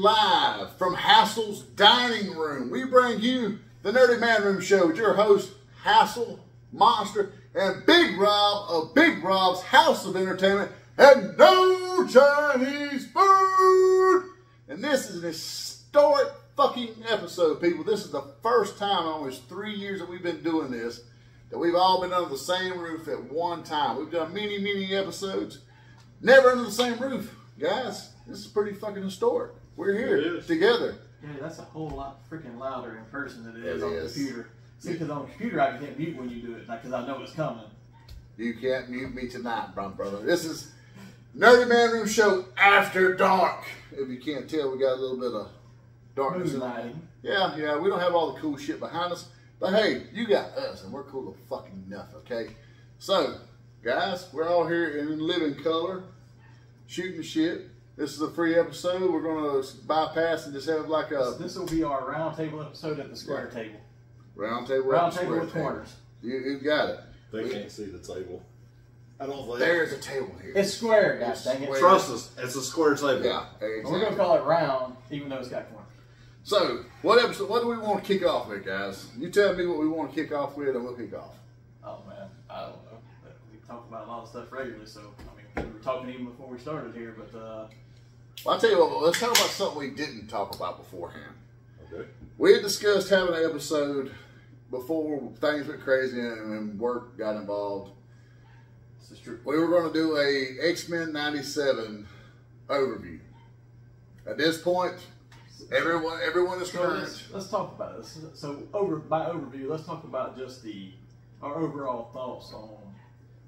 live from Hassel's dining room. We bring you the Nerdy Manroom Show with your host, Hassel, Monster, and Big Rob of Big Rob's House of Entertainment and No Chinese Food. And this is an historic fucking episode, people. This is the first time in almost 3 years that we've been doing this that we've all been under the same roof at one time. We've done many episodes, never under the same roof. Guys, this is pretty fucking historic. We're here together. Yeah, that's a whole lot freaking louder in person than it is on the computer. See, because on the computer I can hit mute when you do it, because I know it's coming. You can't mute me tonight, brother. This is Nerdy Manroom Show After Dark. If you can't tell, we got a little bit of darkness. Yeah, we don't have all the cool shit behind us. But hey, you got us, and we're cool to fucking enough, okay? So, guys, we're all here in living color, shooting the shit. This is a free episode. We're going to bypass and just have like a... This will be our round table episode at the square table. Round table with corners. You got it. They can't see the table. I don't think. There's a table here. It's square, guys. Dang it. Trust us, it's a square table. Yeah, exactly. We're going to call it round, even though it's got corners. So, what do we want to kick off with, guys? You tell me what we want to kick off with, and we'll kick off. Oh, man. I don't know. We talk about a lot of stuff regularly, so, I mean, we were talking even before we started here, but, Well, I'll tell you what, let's talk about something we didn't talk about beforehand. Okay. We had discussed having an episode before things went crazy and work got involved. this is true. We were going to do a X-Men 97 overview. At this point, everyone is current. Let's talk about it. So by overview, let's talk about just our overall thoughts on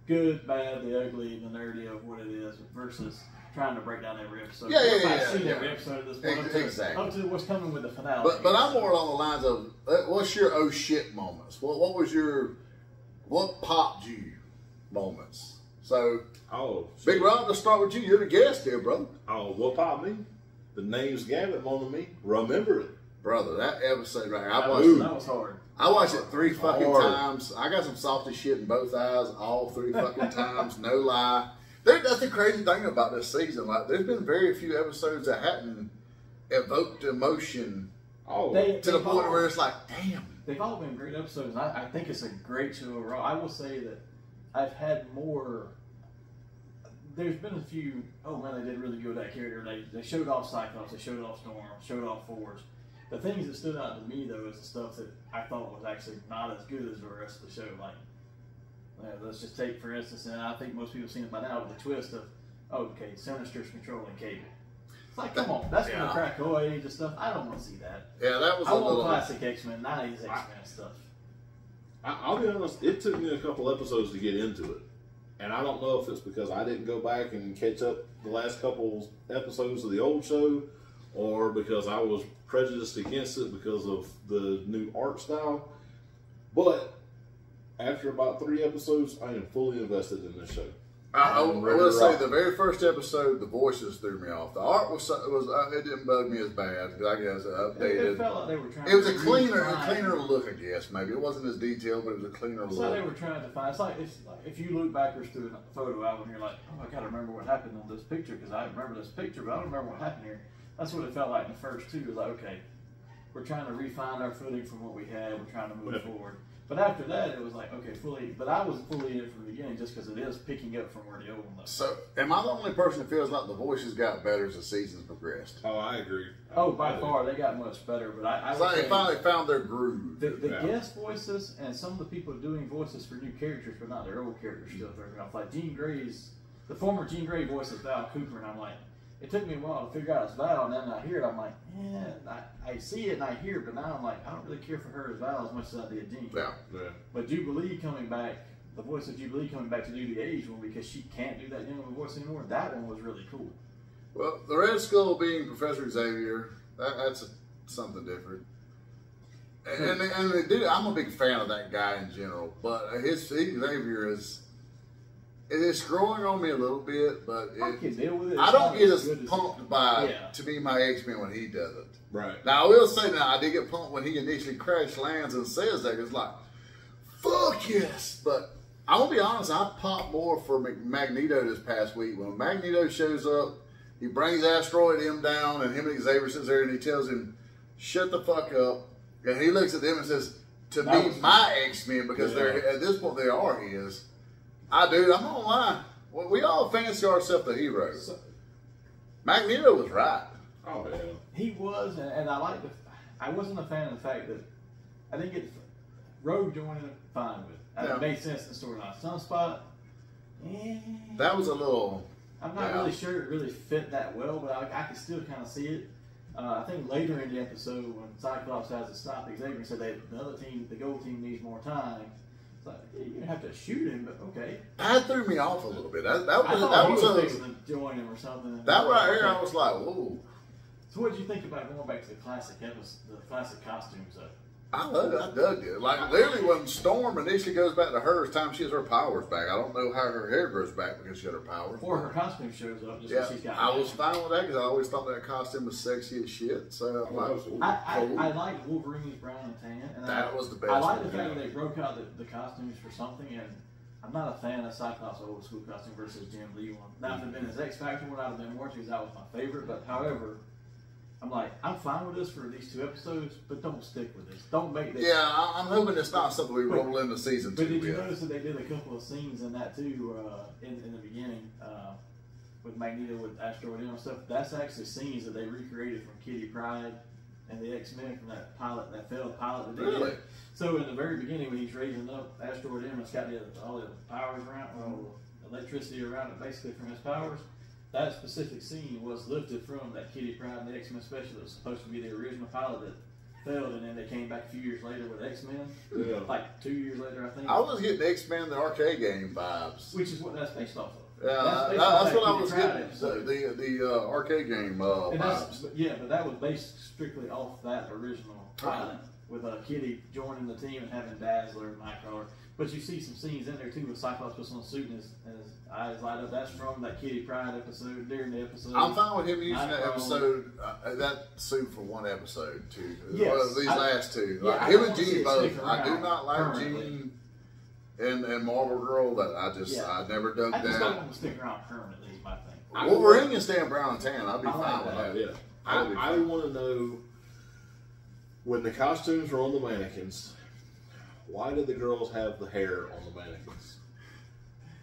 good, bad, the ugly, the nerdy of what it is versus trying to break down every episode. I've seen every episode at this point. Exactly. Up to what's coming with the finale. But I'm more along the lines of, what's your oh shit moments? What popped you moments? So, Big Rob, let's start with you. You're the guest here, brother. Oh, what popped me? The name's Gavin on me. Remember it. Brother, that episode right here, that was hard. I watched it 3 fucking times. I got some salty shit in both eyes all 3 fucking times, no lie. That's the crazy thing about this season. Like, there's been very few episodes that hadn't evoked emotion to the point where it's like, damn. They've all been great episodes. I think it's a great show overall. I will say that I've had more. There's been a few. Oh man, they did really good with that character. They showed off Cyclops. They showed off Storm. Showed off Force. The things that stood out to me though is the stuff that I thought was actually not as good as the rest of the show. Like, let's just take for instance, and I think most people have seen it by now, with the twist of, okay, Sinister's controlling Cable. It's like, come on, that's gonna crack age and stuff. I don't want to see that. Yeah, that was I want classic X-Men, 90s X-Men stuff. I'll be honest, it took me a couple episodes to get into it. And I don't know if it's because I didn't go back and catch up the last couple episodes of the old show, or because I was prejudiced against it because of the new art style. But after about 3 episodes, I am fully invested in this show. I will say the very first episode, the voices threw me off. The art was it didn't bug me as bad because I guess it updated. It felt like they were trying. It was a cleaner look, I guess. Maybe it wasn't as detailed, but it was a cleaner look. So they were trying to find. It's like if you look backwards through a photo album, you're like, oh, I gotta remember what happened on this picture because I remember this picture, but I don't remember what happened here. That's what it felt like in the first 2. It was like, okay, we're trying to refine our footing from what we had. We're trying to move forward. But after that, it was like, okay, but I was fully in it from the beginning just because it is picking up from where the old one left. So, am I the only person that feels like the voices got better as the seasons progressed? Oh, I agree. By far, they got much better. But I they finally found their groove. The guest voices and some of the people doing voices for new characters, but not their old characters, still throwing off. Like the former Jean Grey voices Val Cooper, and I'm like, it took me a while to figure out it's Val, and then I hear it, I'm like, I see it and I hear it, but now I'm like, I don't really care for her as Val as much as I did Jean. Yeah. But Jubilee coming back, the voice of Jubilee coming back to do the age one because she can't do that young of a voice anymore, that one was really cool. Well, the Red Skull being Professor Xavier, that's something different. And the dude, I'm a big fan of that guy in general, but his Xavier it's growing on me a little bit, but I can deal with it. I don't get as pumped by to be my X-Men when he does it. Right. Now, I will say I did get pumped when he initially crash lands and says that. It's like, fuck yes. But I'm going to be honest, I popped more for Magneto this past week. When Magneto shows up, He brings Asteroid M down, and him and Xavier sits there, and he tells him, "Shut the fuck up." And he looks at them and says, "To be my X-Men," because they're at this point they are his. I'm gonna lie. Well, we all fancy ourselves the heroes. Magneto was right. Oh yeah, he was, and I like I wasn't a fan of the fact that I didn't get Rogue joining it fine with. It made sense in the storyline. Sunspot, that was a little. I'm not really sure it really fit that well, but I could still kind of see it. I think later in the episode when Cyclops has to stop Xavier and said the other team, the gold team, needs more time. It's like, you're gonna have to shoot him, but okay. That threw me off a little bit. That was fixing to join him or something. That right here, I was like, whoa. So what did you think about going back to the classic costumes? I loved it. I dug it. Like literally, when Storm initially goes back to her, it's time she has her powers back. I don't know how her hair grows back because she had her powers. Or her costume shows up. Just because she's got. I was fine with that because I always thought that costume was sexy as shit. So I like Wolverine's brown and tan. And that was the best. I like the fact that they broke out the costumes for something, and I'm not a fan of Cyclops' old school costume versus Jim Lee one. Now, if it had been his X Factor one, I'd have been more because that was my favorite. But however. I'm fine with this for these 2 episodes, but don't stick with this. Don't make this. Yeah, I'm hoping it's not something we roll into season 2. But did you notice that they did a couple of scenes in that too, in the beginning, with Magneto, with Asteroid and stuff? That's actually scenes that they recreated from Kitty Pryde and the X-Men from that failed pilot that they did. So in the very beginning, when he's raising up Asteroid M, it's got all the powers around, electricity around it, basically from his powers. That specific scene was lifted from that Kitty Pryde and the X-Men special that was supposed to be the original pilot that failed, and then they came back a few years later with X-Men. Yeah. Like 2 years later, I think. I was getting X-Men the arcade game vibes. Which is what that's based off of. Yeah, that's what I was getting, the arcade game vibes. But that was based strictly off that original pilot with Kitty joining the team and having Dazzler and Nightcrawler. But you see some scenes in there too with Cyclops puts on a suit and his eyes light up. That's from that Kitty Pryde episode during the episode. I'm fine with him using that episode, that suit for one episode too. Yes, these last 2. Like, him and Jean both. I do not like Jean and Marvel Girl. That I never dug down. I just don't want to stick around permanently. Is my thing. Wolverine can stand brown and tan. I'll be fine with that. Yeah, I want to know when the costumes were on the mannequins. Why did the girls have the hair on the mannequins?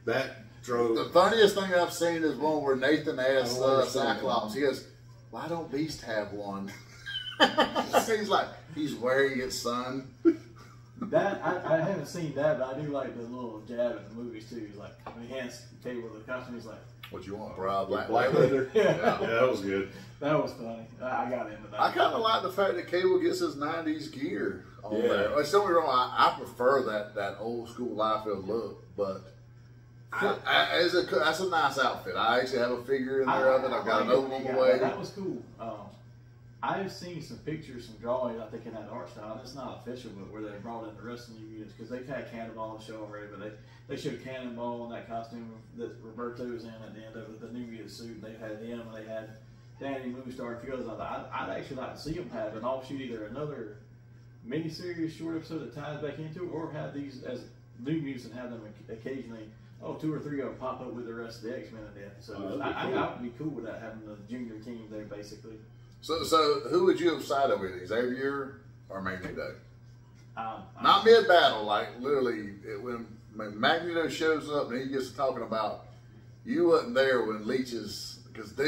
That drove. The funniest thing I've seen is one where Nathan asks Cyclops. He goes, "Why don't Beast have one?" He's like, "He's wearing it, son." That I haven't seen that, but I do like the little jab in the movies too. He's like, when he hands Cable the costume, he's like, "What you want, bro? Black leather." Yeah, that was good. That was funny. I got into that. I kind of like the fact that Cable gets his '90s gear on there. Don't get me wrong, I prefer that old school Liefeld look, but that's a nice outfit. I actually have a figure in there of it. I've got another one away. That was cool. I've seen some pictures, some drawings, I think, in that art style. It's not official, but where they brought in the rest of the new units, because they've had Cannonball on the show already, but they showed Cannonball in that costume that Roberto's in at the end of it, the new mutant suit. They've had him, and they had Danny Moonstar, a few others. I'd actually like to see them have an offshoot, either another miniseries short episode that ties back into it, or have these as new mutants and have them occasionally, 2 or 3 of them pop up with the rest of the X-Men in the episode. I would be cool with that, having the junior team there, basically. So who would you have sided with, Xavier or Magneto? Not mid-battle, like literally when Magneto shows up and he gets to talking about you wasn't there when Leech's, because that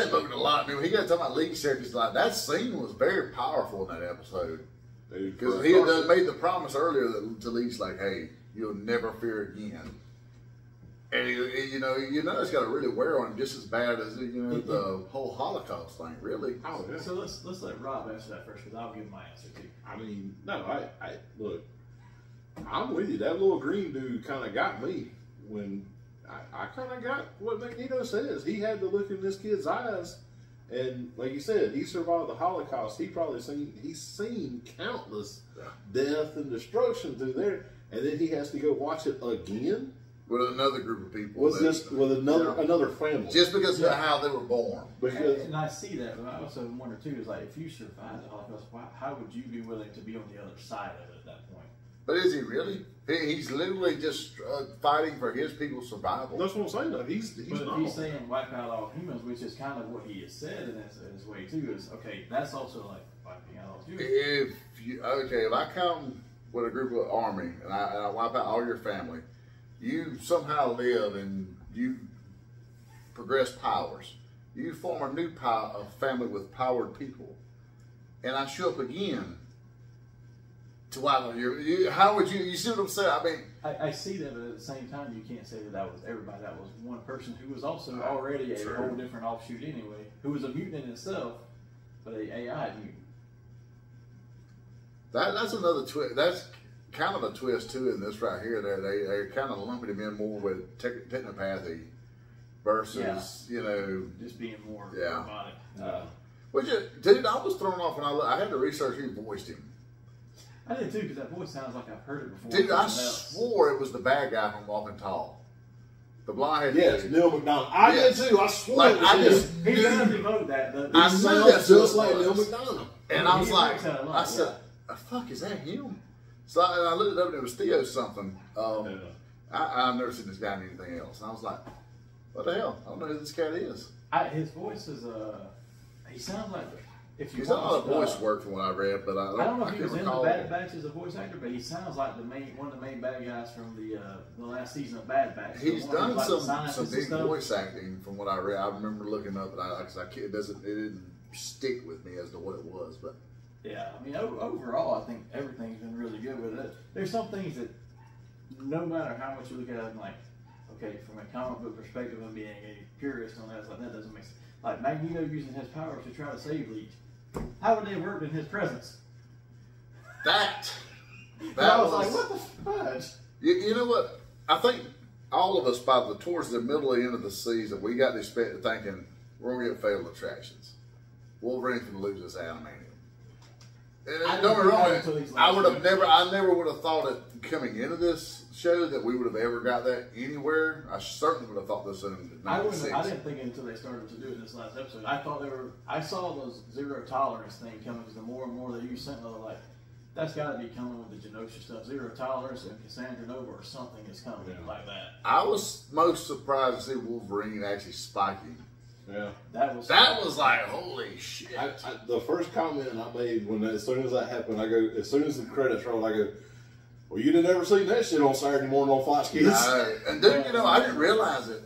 invoked a lot. When he got to talking about Leech there, because like that scene was very powerful in that episode. Because he had made the promise earlier to Leech, like, hey, you'll never fear again. And it's got to really wear on him just as bad as the whole Holocaust thing, really. Oh, yeah. So let's let Rob answer that first, because I'll give my answer too. I mean, no, I look, I'm with you. That little green dude kind of got me when I kind of got what Magneto says. He had the look in this kid's eyes, and like you said, he survived the Holocaust. He's seen countless death and destruction through there, and then he has to go watch it again. With another group of people. With another family. Just because of how they were born. And I see that, but I also wonder too, is like, if you survived the Holocaust, how would you be willing to be on the other side of it at that point? But is he really? He's literally just fighting for his people's survival. That's what I'm saying. Though. He's but not. If he's saying wipe out all humans, which is kind of what he has said in his way too, is okay. That's also like wiping out all humans. If I come with a group of army and I wipe out all your family, you somehow live and you progress powers. You form a new family with powered people, and I show up again. To wipe out how would you see what I'm saying? I mean, I see that, but at the same time, you can't say that was everybody. That was one person who was also already a whole different offshoot anyway, who was a mutant in itself, but a AI mutant. That's another twist. That's kind of a twist too in this right here. They're kind of lumping him in more with technopathy versus just being more robotic. Dude, I was thrown off when I had to research who voiced him. I did too, because that voice sounds like I've heard it before. Dude, I swore it was the bad guy from Walking Tall. The blonde head dude. Neil McDonough. I did too. I swore it was him. He does devote that. I knew that's just like Neil McDonough. And I was like, I said, fuck, is that him? So I looked it up and it was Theo something. I've never seen this guy in anything else. And I was like, what the hell? I don't know who this cat is. His voice is, he sounds like... He's done a lot of voice work from what I read, but I don't know if he was in the Bad Batch as a voice actor, but he sounds like one of the main bad guys from the last season of Bad Batch. He's done some big voice acting from what I read. I remember looking up, but it didn't stick with me as to what it was. But yeah, I mean, overall, I think everything's been really good with it. There's some things that, no matter how much you look at it, I'm like, okay, from a comic book perspective of being a purist on that, it's like that doesn't make sense. Like Magneto using his powers to try to save Leech. How would they have worked in his presence? That I was like, what the fudge? You know what? I think all of us, towards the middle and end of the season, we got this thinking we're gonna get fatal attractions. Wolverine's gonna lose this animated. And don't get me wrong, I never would have thought it coming into this show that we would have ever got that anywhere. I certainly would have thought this in '96. I didn't think it until they started to do it this last episode. I saw those zero tolerance thing coming because the more and more they use Sentinel, like that's got to be coming with the Genosha stuff. Zero tolerance and Cassandra Nova or something is coming like that. I was most surprised to see Wolverine actually spiking. Yeah, that was like holy shit. The first comment I made as soon as that happened, as soon as the credits rolled, I go, well, you didn't ever see that shit on Saturday morning on Fox Kids. And then, I didn't realize it.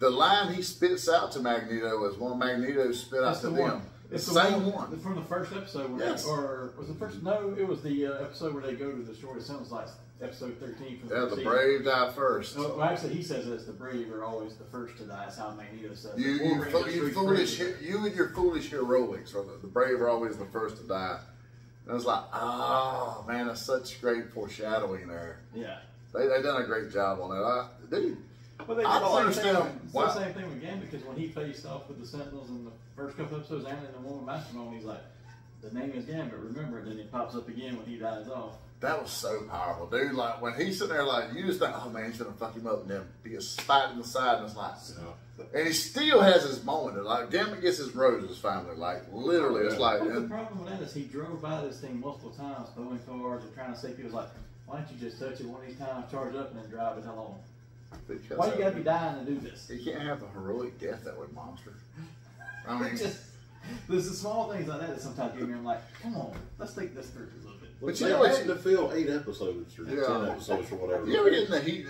The line he spits out to Magneto is one Magneto spit out to them. It's the same one. From the first episode. Or was it first? No, it was the episode where they go to destroy the Sentinels, like episode 13 from the the brave die first. Well, actually, he says it's the brave are always the first to die. That's how Magneto says it. You and your foolish heroics, or the brave are always the first to die. And I was like, oh man, that's such great foreshadowing there. Yeah, they done a great job on that. Dude, well, I don't understand. It's the same thing with Gambit, because when he faced off with the Sentinels in the first couple episodes and in the one with Mastermind, he's like, the name is Gambit, remember it. Then it pops up again when he dies off. That was so powerful, dude. Like when he's sitting there, like you just think, oh man, he's gonna fuck him up, and then he gets spiked in the side, and it's like, and he still has his moment. Like Gambit gets his roses finally, like literally. It's like. But the problem with that is he drove by this thing multiple times, throwing cars and trying to save people. Like, why don't you just touch it one of these times, charge up, and then drive it along? Because why you gotta be dying to do this? He can't have a heroic death that way, monster. I mean, there's the small things like that sometimes give me. I'm like, come on, let's think this through a little bit. But you know, they had to fill 8 episodes or 10 episodes or whatever. You ever get in the heat?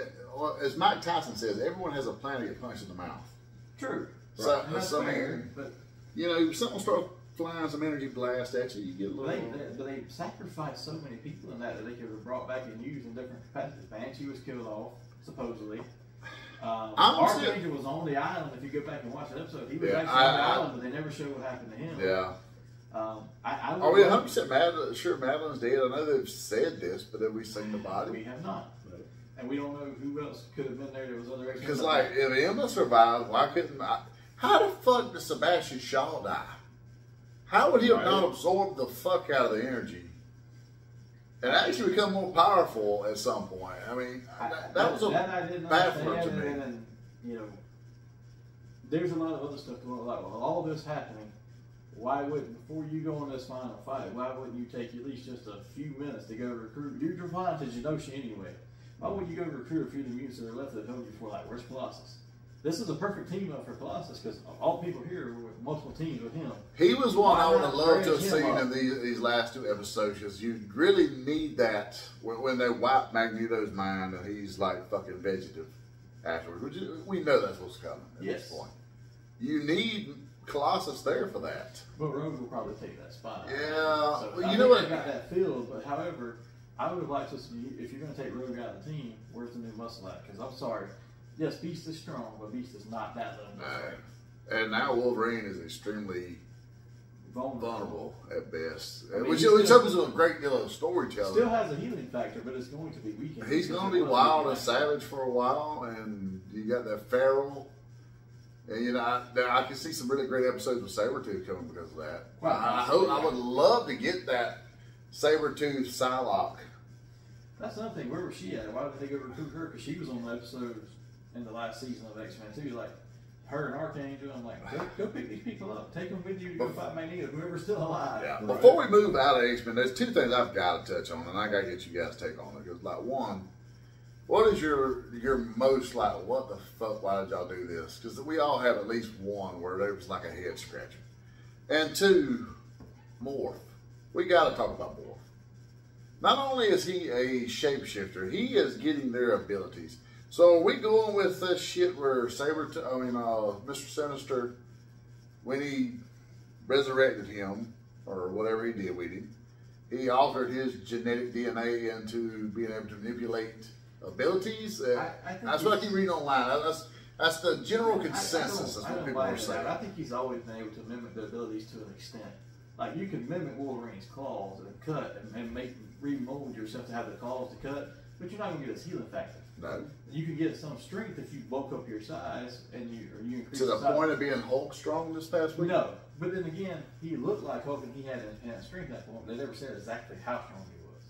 As Mike Tyson says, everyone has a plan to get punched in the mouth. True. So, but something will start flying some energy blast at you. You get a little. But they sacrificed so many people in that they could have brought back and used in different capacities. Banshee was killed off, supposedly. Archangel was on the island. If you go back and watch the episode, he was actually on the island, but they never showed what happened to him. Yeah. Are we 100% sure Madeline's dead? I know they've said this, but have we seen the body? We have not. And we don't know who else could have been there. There was other because, like, if Emma survived, why couldn't how the fuck did Sebastian Shaw die? How would he have not absorbed the fuck out of the energy and actually become more powerful at some point? I mean, that was a baffler to me. And, there's a lot of other stuff going on. Like, with all this happening, why wouldn't, before you go on this final fight, why wouldn't you take at least just a few minutes to go recruit? You're flying to Genosha anyway. Why wouldn't you go recruit a few of the mutants that are left that help you before, like, where's Colossus? This is a perfect team up for Colossus because all people here were with multiple teams with him. He was one I would have loved to have seen in these last 2 episodes because you really need that when they wipe Magneto's mind and he's like fucking vegetative afterwards. Which we know that's what's coming at this point. You need Colossus there for that. But Rogue will probably take that spot. Yeah. So well, you know what? Got that field, but however, I would have liked to see, if you're going to take Rogue out of the team, where's the new muscle at? Because I'm sorry. Yes, Beast is strong, but Beast is not that level. And now Wolverine is extremely vulnerable at best. I mean, which opens a great deal of storytelling. Still has a healing factor, but it's going to be weakened. He's going to be wild and savage for a while, and you got that feral. And you know, I can see some really great episodes with Sabretooth coming because of that. Well, I would love to get that Sabretooth Psylocke. That's another thing. Where was she at? Why did they go recruit her? Because she was on the episodes in the last season of X-Men too. Like her and Archangel. I'm like, go pick these people up. Take them with you to go fight Magneto. Whoever's still alive. Yeah. Right. Before we move out of X-Men, there's 2 things I've got to touch on, and I got to get you guys' take on it. Because like one, what is your most like? What the fuck? Why did y'all do this? Because we all have at least one where there was like a head scratcher. And 2, Morph. We got to talk about Morph. Not only is he a shapeshifter, he is getting their abilities. So are we going with this shit where Mr. Sinister, when he resurrected him, or whatever he did with him, he altered his genetic DNA into being able to manipulate abilities? That's what I keep reading online. That's the general consensus. That's what people are saying. I think he's always been able to mimic the abilities to an extent. Like, you can mimic Wolverine's claws and cut and remold yourself to have the claws to cut, but you're not going to get his healing factor. No. You can get some strength if you bulk up your size and you increase to the size. point of being Hulk strong this past week? No. But then again, he looked like Hulk and he had enhanced strength at that point. They never said exactly how strong he was.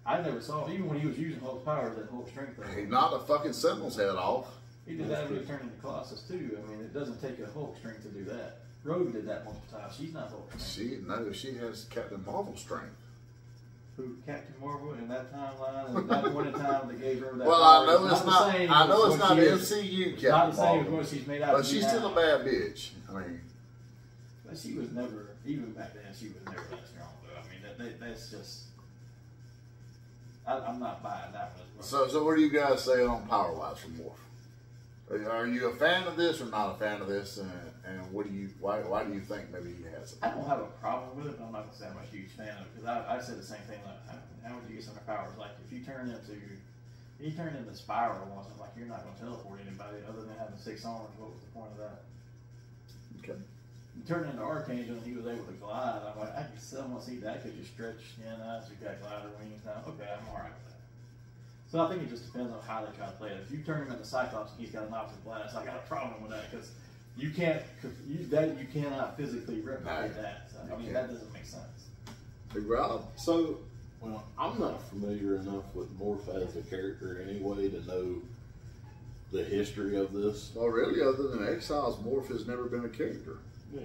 I never saw, even when he was using Hulk's powers, that Hulk strength. He knocked a fucking Sentinel's head off. He did that when he turned into Colossus too. I mean, it doesn't take a Hulk strength to do that. Rogue did that multiple times. She's not Hulk strength. She has Captain Marvel strength. Who, Captain Marvel in that timeline, and that point in time that gave her that. Well, power. I know it's not MCU Captain not the same Marvel, as what she's made out but to she's be still now. a bad bitch. I mean, but she was never, even back then, she was never that strong. Though. I mean, that's just. I'm not buying that one. So what do you guys say on power wise for Morph? Are you a fan of this or not a fan of this? And what do you? Why do you think maybe he has it? I don't have a problem with it, but I'm not gonna say I'm a huge fan of it because I said the same thing. Like, how would you get some powers? Like if you turn into Spiral once, I'm like, you're not gonna teleport anybody other than having 6 arms. What was the point of that? Okay. You turned into Archangel and he was able to glide. I'm like, I could someone see that. Could you stretch skin out? You got glider wings now. Okay, I'm alright with that. So I think it just depends on how they try to play it. If you turn him into Cyclops and he's got an optic blast, I got a problem with that because you cannot physically replicate that. So, I mean, that doesn't make sense. Big Rob. So, well, I'm not familiar enough with Morph as a character anyway to know the history of this. Well, really, other than Exiles, Morph has never been a character. Yeah.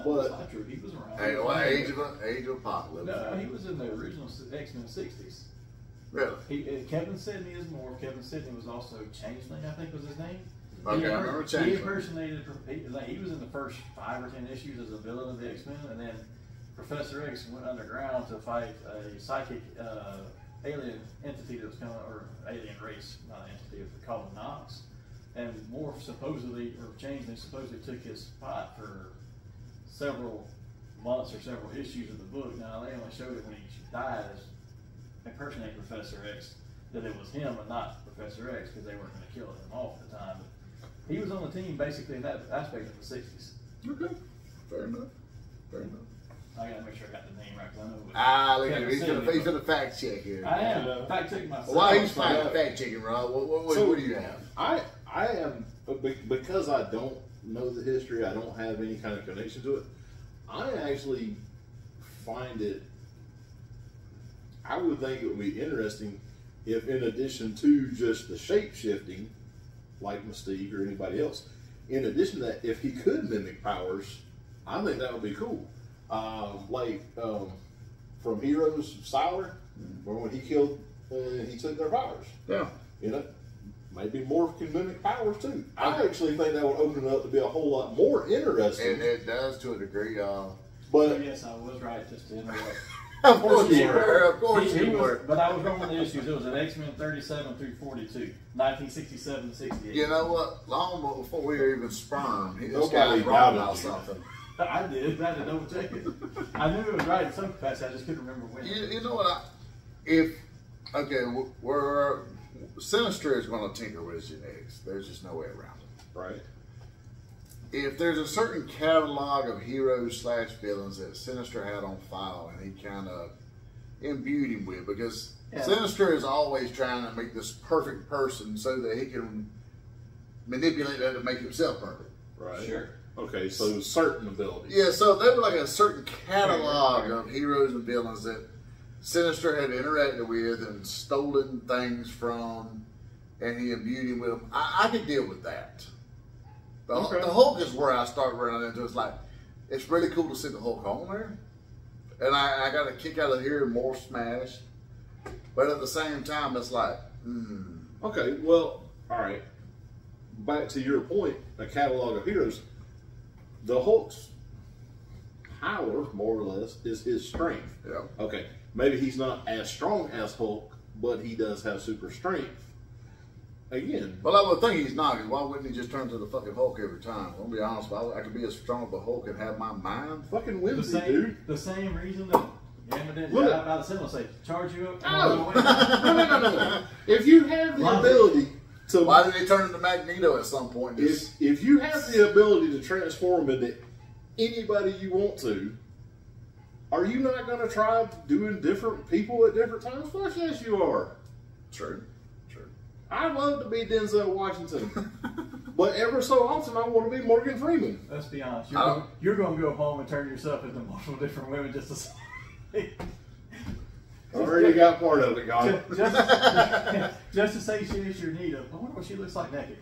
Well, that's not true. He was around. Hey, Age of Apocalypse. No, he was in the original X-Men 60s. Really? Kevin Sidney is Morph. Kevin Sidney was also Changeling, I think was his name. Okay, I remember Changeling. He impersonated, he was in the first 5 or 10 issues as a villain of the X-Men, and then Professor X went underground to fight a psychic alien entity that was coming, or alien race, not an entity, it was called Nox. And Morph supposedly, or Changeling supposedly took his spot for several months or several issues of the book. Now, they only showed it when he died as impersonating Professor X, that it was him and not Professor X, because they weren't going to kill him off at the time. But he was on the team basically in that aspect of the 60s. Okay. Fair enough. I got to make sure I got the name right, because I know it was He's going to fact check here. I am. Fact checking myself. Why he's fact checking, Rob? What do you have? I am, because I don't know the history, I don't have any kind of connection to it, I actually find it, I would think it would be interesting if in addition to just the shape-shifting, like Mystique or anybody else, in addition to that, if he could mimic powers I think that would be cool. From Heroes Siler, when he killed, he took their powers. Yeah. You know, maybe Morph can mimic powers too. I actually think that would open it up to be a whole lot more interesting. And it does to a degree. But so yes, I was right. Just to interrupt. Of course you were. Of course you were. But I was wrong with the issues. It was an X-Men 37 through 42, 1967 to 68. You know what? Long before we were even sperm, this Nobody guy was wrong doubted about you. something. I did. I had to double check it. I knew it was right in some capacity. I just couldn't remember when. You know what? We're Sinister is going to tinker with his genetics. There's just no way around it. Right. If there's a certain catalog of heroes / villains that Sinister had on file, and he kind of imbued him with, because Sinister is always trying to make this perfect person so that he can manipulate that to make himself perfect. Right. Sure. Okay, so certain abilities. Yeah, so they were like a certain catalog of heroes and villains that Sinister had interacted with and stolen things from, and he imbued him with them. I could deal with that. The Hulk is where I start running into. It's like, it's really cool to see the Hulk on there, and I got a kick out of hearing more Smash, but at the same time, it's like, Okay, well, all right. Back to your point, a catalog of heroes. The Hulk's power, more or less, is his strength. Yeah. Okay, maybe he's not as strong as Hulk, but he does have super strength. Again. Well, I would think he's not, because why wouldn't he just turn to the fucking Hulk every time? I'll be honest, I could be as strong as the Hulk and have my mind. Fucking whimsy, dude. The same reason that Gamma didn't Look. drive out of cinema say, charge you up. No. If you have the ability to... Why did he turn into Magneto at some point? If you have the ability to transform into anybody you want to, are you not going to try doing different people at different times? Fuck yes, you are. True. I'd love to be Denzel Washington, but ever so often I want to be Morgan Freeman. Let's be honest. You're going to go home and turn yourself into multiple different women just to say. I already got part of it, guys. Just to say she is your need of. I wonder what she looks like naked.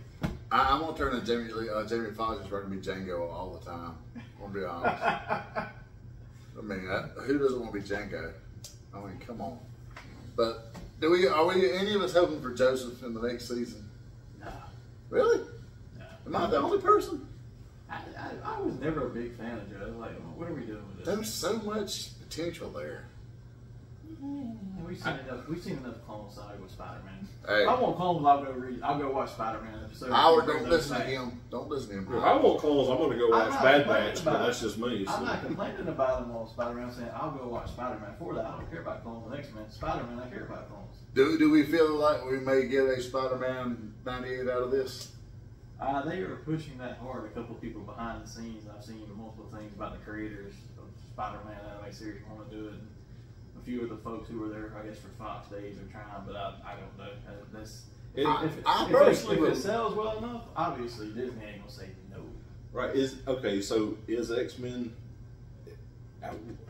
I'm going to turn to Jamie Foxx is ready to be Django all the time. I'm going to be honest. I mean, who doesn't want to be Django? I mean, come on. But are we any of us hoping for Joseph in the next season? No. Really? No. Am I the only person? I was never a big fan of Joe. Like, what are we doing with this? There's so much potential there. We've seen enough Clone Saga with Spider-Man. Hey. If I want clones, I'll go watch Spider-Man episode. Howard, don't listen to him. Don't listen to him. If I want clones, I'm going to go watch Bad Batch, but that's just me. I'm not complaining about him on Spider-Man. I'm saying I'll go watch Spider-Man for that. I don't care about clones. The next man, Spider-Man, I care about clones. Do we feel like we may get a Spider-Man 98 out of this? They are pushing that hard. A couple of people behind the scenes. I've seen multiple things about the creators of Spider-Man anime series want to do it. A few of the folks who were there, I guess, for Fox days are trying, but I don't know. If it sells well enough, obviously Disney ain't gonna say no. Right? So is X-Men?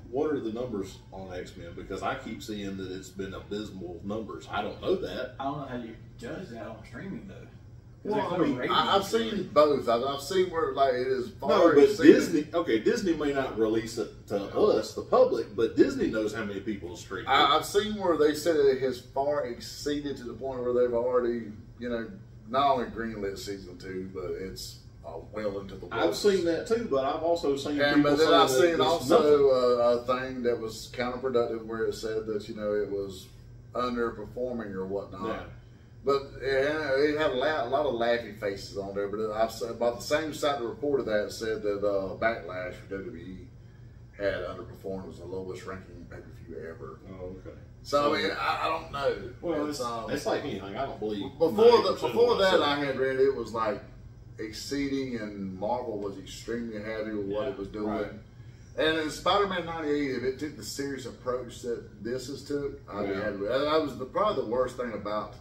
What are the numbers on X-Men? Because I keep seeing that it's been abysmal numbers. I don't know that. I don't know how you judge that on streaming though. Well, I mean, I've seen both. I've seen where like it is far. No, but Disney may not release it to us, the public, but Disney knows how many people stream. I've seen where they said it has far exceeded to the point where they've already, not only greenlit season 2, but it's well into the works. I've seen that too, but I've also seen people but then say I've that seen it's also a thing that was counterproductive where it said that it was underperforming or whatnot. Yeah. But it had a lot of laughy faces on there. But about the same site that reported that said that Backlash for WWE had underperformed. It was the lowest ranking pay-per-view ever. Oh, okay. So I mean, I don't know. Well, it's like anything. I don't believe. Before that, I had read it was like exceeding, and Marvel was extremely happy with what it was doing. Right. And in Spider-Man 98, if it took the serious approach that this has took, I'd be happy with it. That was probably the worst thing about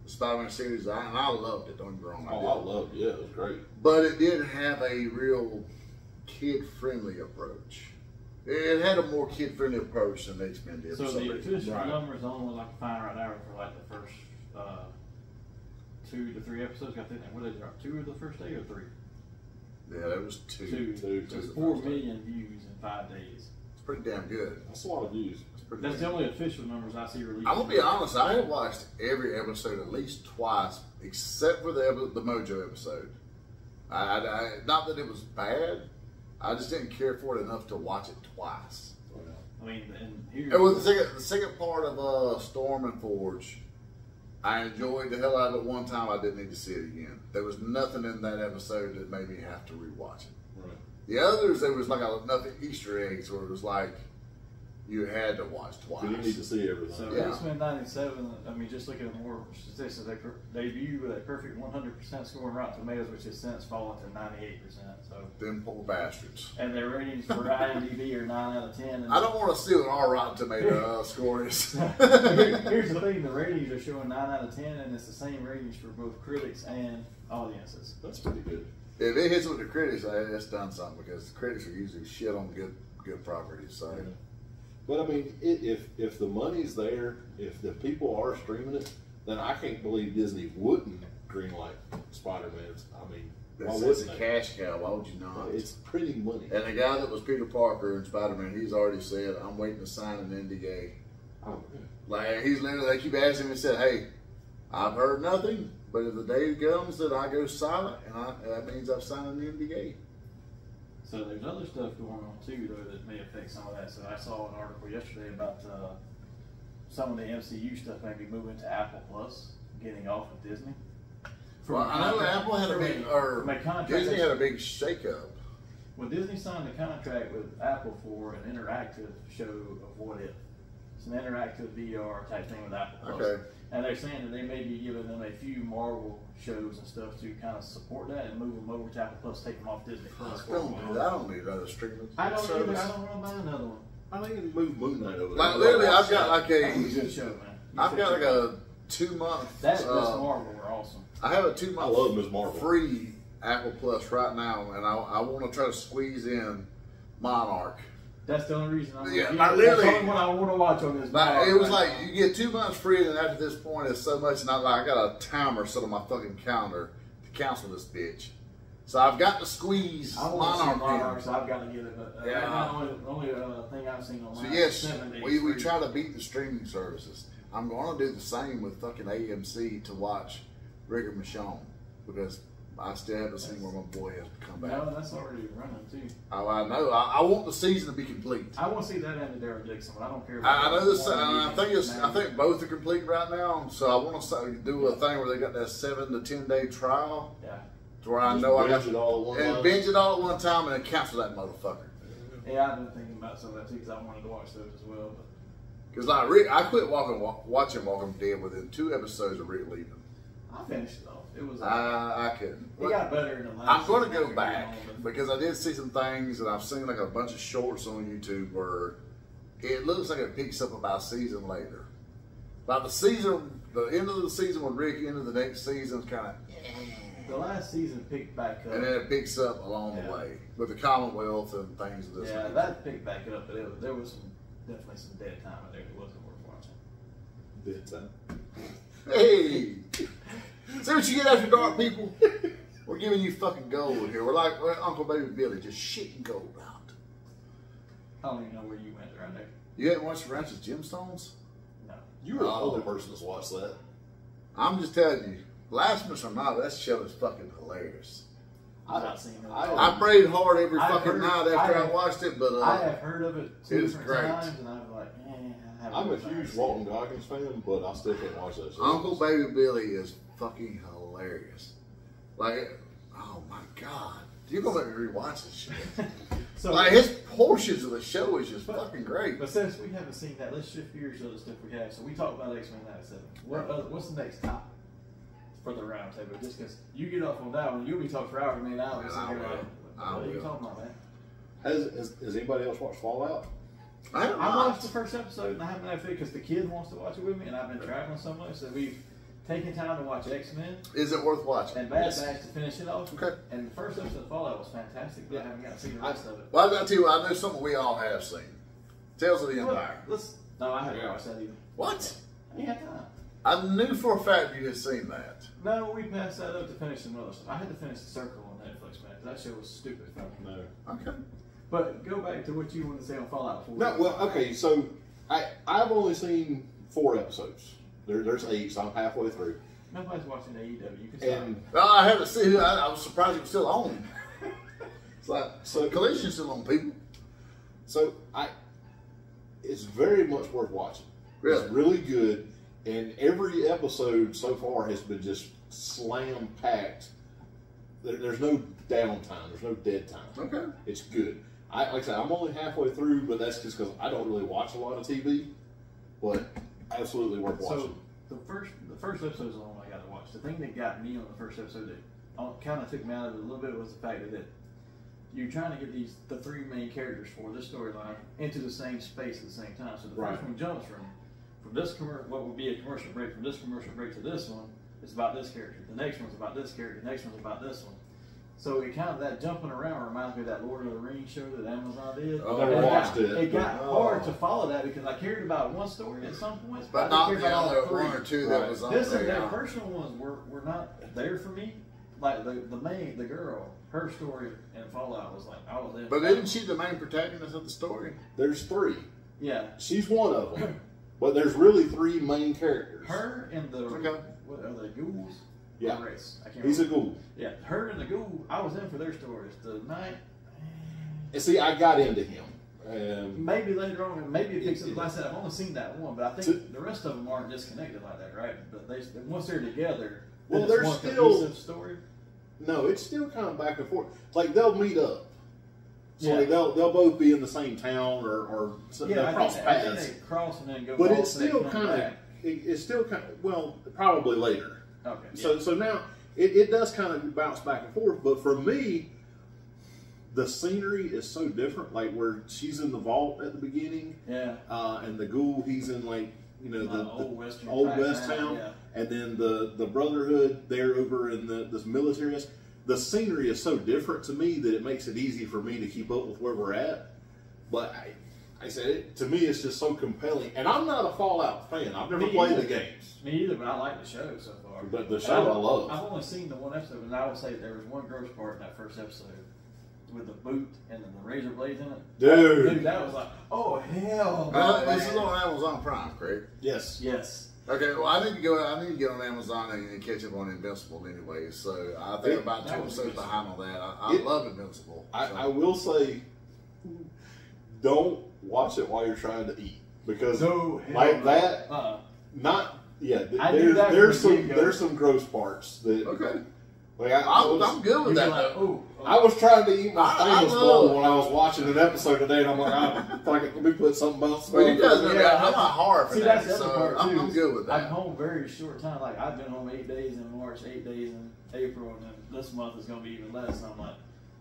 the Spider-Man series, and I loved it, don't get me wrong. I loved it. Yeah, it was great. But it did have a real kid-friendly approach. It had a more kid-friendly approach than X-Men did. So the official numbers only like find right now for like the first 2 to 3 episodes. Got that? What did they drop? 2 of the first day or 3? Yeah, that was two. Just 4 million views in 5 days. It's pretty damn good. That's a lot of views. That's the only official numbers I see released. I'm gonna be honest. I have watched every episode at least twice, except for the Mojo episode. I not that it was bad. I just didn't care for it enough to watch it twice. I mean, and here it was the second part of Storm and Forge. I enjoyed the hell out of it one time. I didn't need to see it again. There was nothing in that episode that made me have to rewatch it. Right. The others, there was like nothing Easter eggs where it was like you had to watch twice. You didn't need to see everything. So yeah. X-Men 97, I mean, just looking at more statistics, they view with a perfect 100% score in Rotten Tomatoes, which has since fallen to 98%. So them poor bastards. And their ratings for IMDb are 9 out of 10. And I don't want to see what our Rotten Tomato score is. Here's the thing: the ratings are showing 9 out of 10, and it's the same ratings for both critics and audiences. That's pretty good. If it hits with the critics, it's done something because the critics are usually shit on good properties. So. Yeah. But I mean, if the money's there, if the people are streaming it, then I can't believe Disney wouldn't greenlight Spider-Man. I mean, why It's wouldn't a they? cash cow. Why would you not? It's pretty money. And the guy that was Peter Parker in Spider-Man, he's already said, "I'm waiting to sign an NDA." Oh, yeah. Like he's literally, they keep asking him. He said, "Hey, I've heard nothing, but if the day comes that I go silent, and that means I've signed an NDA." So there's other stuff going on too, though, that may affect some of that. So I saw an article yesterday about some of the MCU stuff maybe moving to Apple Plus, getting off of Disney. Well, I know Apple had a big, or Disney had a big shakeup. Well, Disney signed a contract with Apple for an interactive show of What If. It's an interactive VR type thing with Apple Plus. Okay. And they're saying that they may be giving them a few Marvel shows and stuff to kind of support that and move them over to Apple Plus, take them off Disney Plus. I don't need another streaming I don't service. either. I don't want to buy another one. I think you can move Moon Knight over there. Like literally, I've got like It's a good show, man. I've got like a 2-month. That and Miss Marvel were awesome. I have a I love 2-month Ms. Marvel. free Apple Plus right now, and I want to try to squeeze in Monarch. That's the only reason I'm Yeah, that's I literally- the only one I want to watch on this. Like, it was like you get 2 months free, and after this point, it's so much. Not like I got a timer set on my fucking calendar to cancel this bitch. So I've got to squeeze I want to see Monarch Monarch, in. so I've got to get it. But Yeah. the only thing I've seen online. So yes, 7 days we free. try to beat the streaming services. I'm going to do the same with fucking AMC to watch Rigor Michonne because I still haven't seen where my boy has come back. No, that's already running too. Oh, I know. I want the season to be complete. I want to see that and the Daryl Dixon, but I don't care. I know this. one I meeting. think both are complete right now. So I want to do a thing where they got that 7 to 10 day trial, Yeah. to where I know I got binge it all at one and time. binge it all at one time and then cancel that motherfucker. Yeah, I've been thinking about some of that too because I wanted to watch those as well. But Because like I quit watching Walking Dead within 2 episodes of Rick leaving. I finished it off. It was. I couldn't. it got better in the last. I'm going to season go as back we went on, because I did see some things and I've seen like a bunch of shorts on YouTube where it looks like it picks up about a season later. Like the end of the season with Rick into the next season is kind of, The last season picked back up. and then it picks up along the way with the Commonwealth and things of this. Yeah, nature. that picked back up, but there was definitely some dead time in there that wasn't worth watching. Did that. Hey, see what you get after dark, people? We're giving you fucking gold here. We're like Uncle Baby Billy, just shitting gold out. I don't even know where you went right there. You hadn't watched Righteous Gemstones? No. You were the only person that's watched that. I'm just telling you, blasphemous or not, that show is fucking hilarious. I've not seen it. I prayed hard every I've fucking heard- night after I I- watched it, but I have heard of it two it was different great. times, and I was like, I haven't I'm a really huge seen Walton it. Goggins fan, but I still can't watch that show. Uncle Baby Billy is fucking hilarious. Like, oh my god, you're gonna let me rewatch this shit. So, Like his portions of the show is just fucking great. but since we haven't seen that, let's shift gears to the stuff we have. So we talked about X-Men 97. What's the next topic for the roundtable? Just because you get off on that one, you'll be talking for hours. I mean, I'll be Man, sitting I here will. like, I what are you will. talking about, man? Has anybody else watched Fallout? I have I not. watched the first episode and I haven't had to because the kid wants to watch it with me, and I've been traveling so much that we've taken time to watch X-Men Is it worth watching? and Bad Yes. Batch to finish it off. Okay. And the first episode of Fallout was fantastic, but I haven't got to see the rest of it. Well, I got to tell you, I know something we all have seen. Tales of the Well, Empire. no, I haven't Yeah. watched that either. What? I ain't had time. I knew for a fact you had seen that. No, we passed that up to finish some other stuff. I had to finish The Circle on Netflix, man. because that show was stupid. No. Okay. But go back to what you wanted to say on Fallout 4. No, well, okay, so I've only seen 4 episodes. There's 8, so I'm halfway through. Nobody's watching AEW. You can stop. And I haven't seen it. I was surprised it was still on. It's like, So- Collision's still on, people. so it's very much worth watching. Really? It's really good, and every episode so far has been just slam packed. There's no downtime. There's no dead time. Okay. It's good. Like I said, I'm only halfway through, but that's just because I don't really watch a lot of TV. But absolutely worth watching. So the first episode is the one I got to watch. The thing that got me on the first episode that kind of took me out of it a little bit was the fact that you're trying to get the 3 main characters for this storyline into the same space at the same time. So the first one jumps from this what would be a commercial break, from this commercial break to this one. It's about this character. The next one's about this character. The next one's about this one. So it kind of, that jumping around reminds me of that Lord of the Rings show that Amazon did. I never watched it. It got hard to follow that because I cared about one story at some points, But I not didn't the care about other all 3. 1 or 2 that was on This there. and their personal ones were not there for me. Like the girl, her story in Fallout was like, I was in. But isn't she the main protagonist of the story? There's 3. Yeah. She's one of them. But there's really 3 main characters. Her and the Okay. what are they, ghouls? Yeah. Or race? I can't He's a remember. ghoul. Yeah, her and the ghoul. I was in for their stories. The night. And see, I got into him. Maybe later on, maybe it picks up. Like I said, I've only seen that one, but I think the rest of them aren't disconnected like that, right? But once they're together, Well, then they're it's one still- cohesive story. No, it's still kind of back and forth. Like they'll meet up. So Yeah. like, they'll both be in the same town or Yeah, they'll I cross think paths. they cross and then go. But off it's and they still come kind of back. it's still kind of, well, probably later. Okay. So now it does kind of bounce back and forth. But for me, the scenery is so different. Like where she's in the vault at the beginning, yeah. and the ghoul, he's in like the old Western old type West town, yeah. and then the Brotherhood, they're over in this military. The scenery is so different to me that it makes it easy for me to keep up with where we're at. But I said, to me, it's just so compelling. And I'm not a Fallout fan. I've never Me played either. the games. Me either, but I like the show so far. But the show I love. I've only seen the one episode, and I would say there was one gross part in that first episode with the boot and then the razor blades in it. Dude. That was like, oh hell no, This is man. on Amazon Prime, correct? Yes. Yes. Okay, well, I need to get on Amazon and catch up on Invincible anyway. So I think about 2 that was episodes good. behind on that. I love Invincible. I will say, don't watch it while you're trying to eat. Because No, hell like no. that, I there's knew that from the get-go. there's some gross parts that Okay. like I'm good with You're that like, though. I was trying to eat my I famous love- bowl when I was watching an episode today, and I'm like, let me put something else. Well, you guys know Yeah, that. I'm not hard for See, that, that's the other so part too. I'm good with I'm that. home very short time. Like I've been home 8 days in March, 8 days in April, and then this month is going to be even less. And I'm like,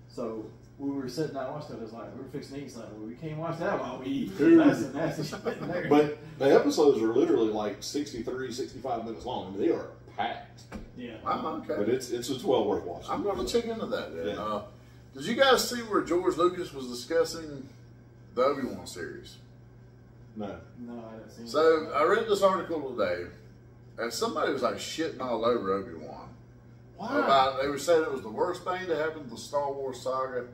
so we were sitting down watching it. It's like we were fixing to eat something. Well, we can't watch that while we eat. Dude. That's some nasty shit in there. But the episodes are literally like 63, 65 minutes long. I mean, they are packed. yeah. I'm okay. But it's just well worth watching. I'm going to check into that then. Yeah. Did you guys see where George Lucas was discussing the Obi-Wan series? No. No, I didn't see So that. I read this article today, and somebody was like shitting all over Obi-Wan. They were saying it was the worst thing to happen to the Star Wars saga.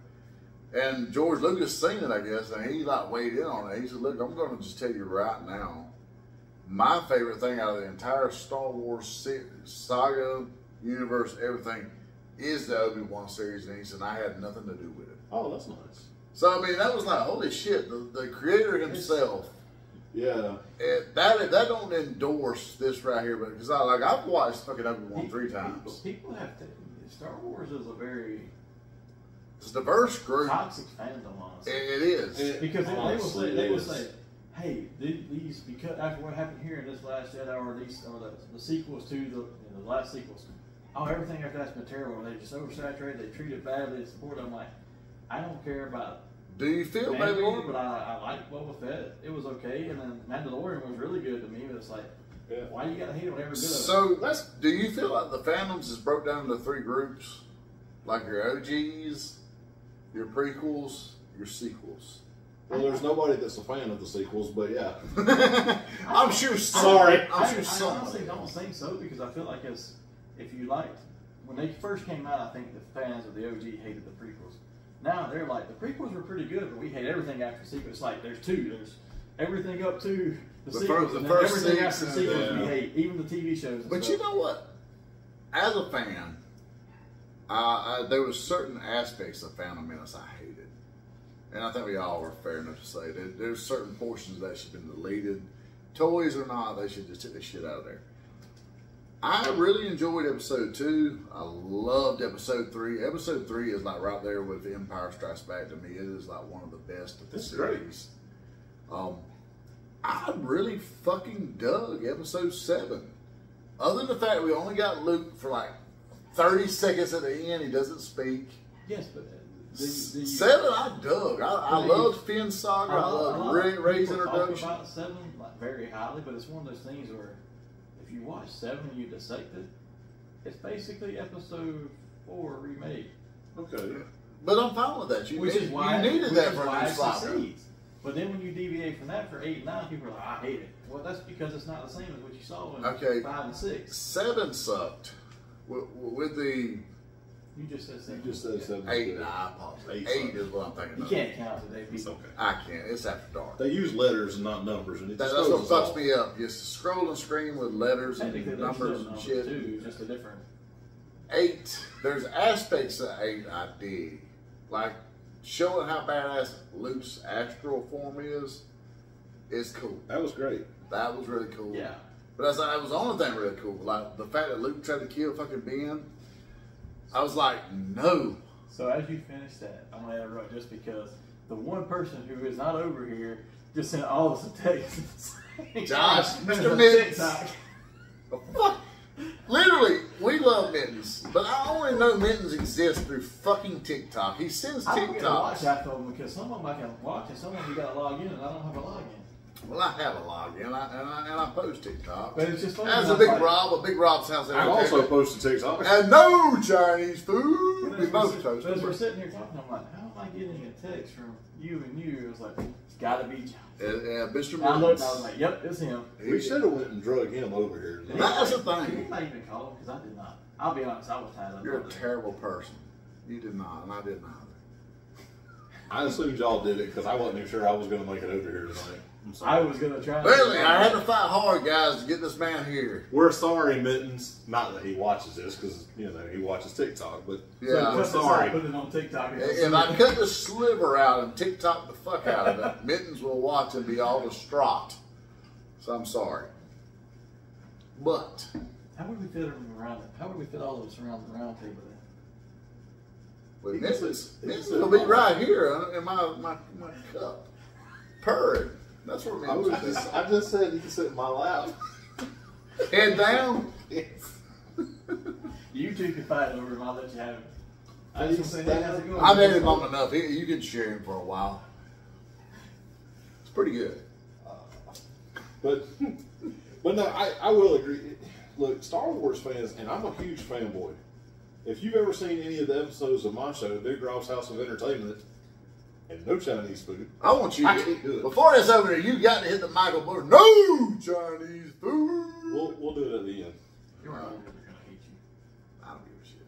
And George Lucas seen it, I guess, and he like weighed in on it. He said, "Look, I'm going to just tell you right now, my favorite thing out of the entire Star Wars saga, universe, everything, is the Obi-Wan series." And he said, "I had nothing to do with it." Oh, that's nice. So I mean, that was like, holy shit! The creator himself, Yeah. that don't endorse this right here, but because I've watched fucking Obi-Wan 3 times. People have to. Star Wars is a very It's a diverse group. toxic fandom, honestly. It is. Because they will Honestly, say, they it will is. say, hey, these because after what happened here in this Last Jedi or the sequels to the last sequels, everything after that's been terrible. They just oversaturated. They treat it badly. They support. I'm like, I don't care about Do you feel maybe? Mandalore, but I like Boba Fett. It was okay, and then Mandalorian was really good to me. But it's like, Yeah. why you gotta hate on every bit of it? So do you feel like the fandoms is broke down into 3 groups, like your OGs, your prequels, your sequels? Well, there's nobody that's a fan of the sequels, but yeah. I'm sure. Sorry. I'm sure I some. honestly don't think so because I feel like if you liked when they first came out, I think the fans of the OG hated the prequels. Now they're like, the prequels were pretty good, but we hate everything after the sequel. It's like there's two. There's everything up to the sequels, and then everything after the sequels we hate, even the TV shows. And but stuff. you know what? As a fan, there were certain aspects of Phantom Menace I hated. And I think we all are fair enough to say that there's certain portions that should have been deleted. Toys or not, they should just take the shit out of there. I really enjoyed episode 2. I loved episode 3. Episode 3 is like right there with Empire Strikes Back to me. It is like one of the best of the series. I really fucking dug episode 7. Other than the fact we only got Luke for like 30 seconds at the end, he doesn't speak. Yes, but 7 I dug. I loved Finn's saga. I loved Rey's introduction. Talk about 7 like very highly, but it's one of those things where if you watch 7 and you dissect it, it's basically episode 4 remade. Okay. But I'm fine with that. You needed that for a new saga. But then when you deviate from that for 8 and 9, people are like, I hate it. Well, that's because it's not the same as what you saw in 5 and 6. 7 sucked. With the... You just said 7. You just said 7. 8, I apologize. 8 is what I'm thinking of. You can't count today, people. It's okay. I can't. It's after dark. They use letters and not numbers, and That's what fucks me up. You scroll and screen with letters and numbers and shit. Too, just a different... 8, there's aspects of 8 I dig. Like, showing how badass Luke's astral form is cool. That was great. That was really cool. Yeah. But that was the only thing really cool. Like, the fact that Luke tried to kill fucking Ben, I was like, no. So as you finish that, I'm going to interrupt just because the one person who is not over here just sent all of us a text. Josh, Mr. Mittens. Fuck. Literally, we love Mittens, but I only know Mittens exists through fucking TikTok. He sends TikToks. I don't get to watch half of them because some of them I can watch and some of them you got to log in and I don't have a login. Well, I have a login and I post TikTok. But it's just funny. As a Big Rob's house. I also posted TikTok. And no Chinese food. We both post. But as we're sitting here talking, I'm like, how am I getting a text from you and you? It was like, it's got to be Josh. Yeah, Mr. Mittens. I looked and I was like, yep, it's him. We should have went and drug him over here. That's the thing. You might even call him because I did not. I'll be honest, I was tired of it. You're a terrible person. You did not, and I didn't either. I assumed y'all did it because I wasn't even sure I was going to make it over here tonight. I'm sorry. I was going to try. Really, I had to fight hard, guys, to get this man here. We're sorry, Mittens. Not that he watches this because, he watches TikTok, but yeah, we're sorry. Put it on TikTok. If I cut the sliver out and TikTok the fuck out of it, Mittens will watch and be all distraught. So I'm sorry. But how would we fit them around? How would we fit all of us around the round table then? with Mittens will be right here in my cup, purring. That's where Mittens is. I just said you can sit in my lap. Head down. Yes. You two can fight over him. I'll let you have it. I just want to say, hey, how's it going? I've had him long enough. You can share him for a while. It's pretty good. But no, I will agree. Look, Star Wars fans, and I'm a huge fanboy. If you've ever seen any of the episodes of my show, Big Rob's House of Entertainment, and no Chinese food, I want you I can't do it. Before this over there, you got to hit the Michael Butter. No Chinese food. We'll do it at the end. You're right. They're going to hate you. I don't give a shit.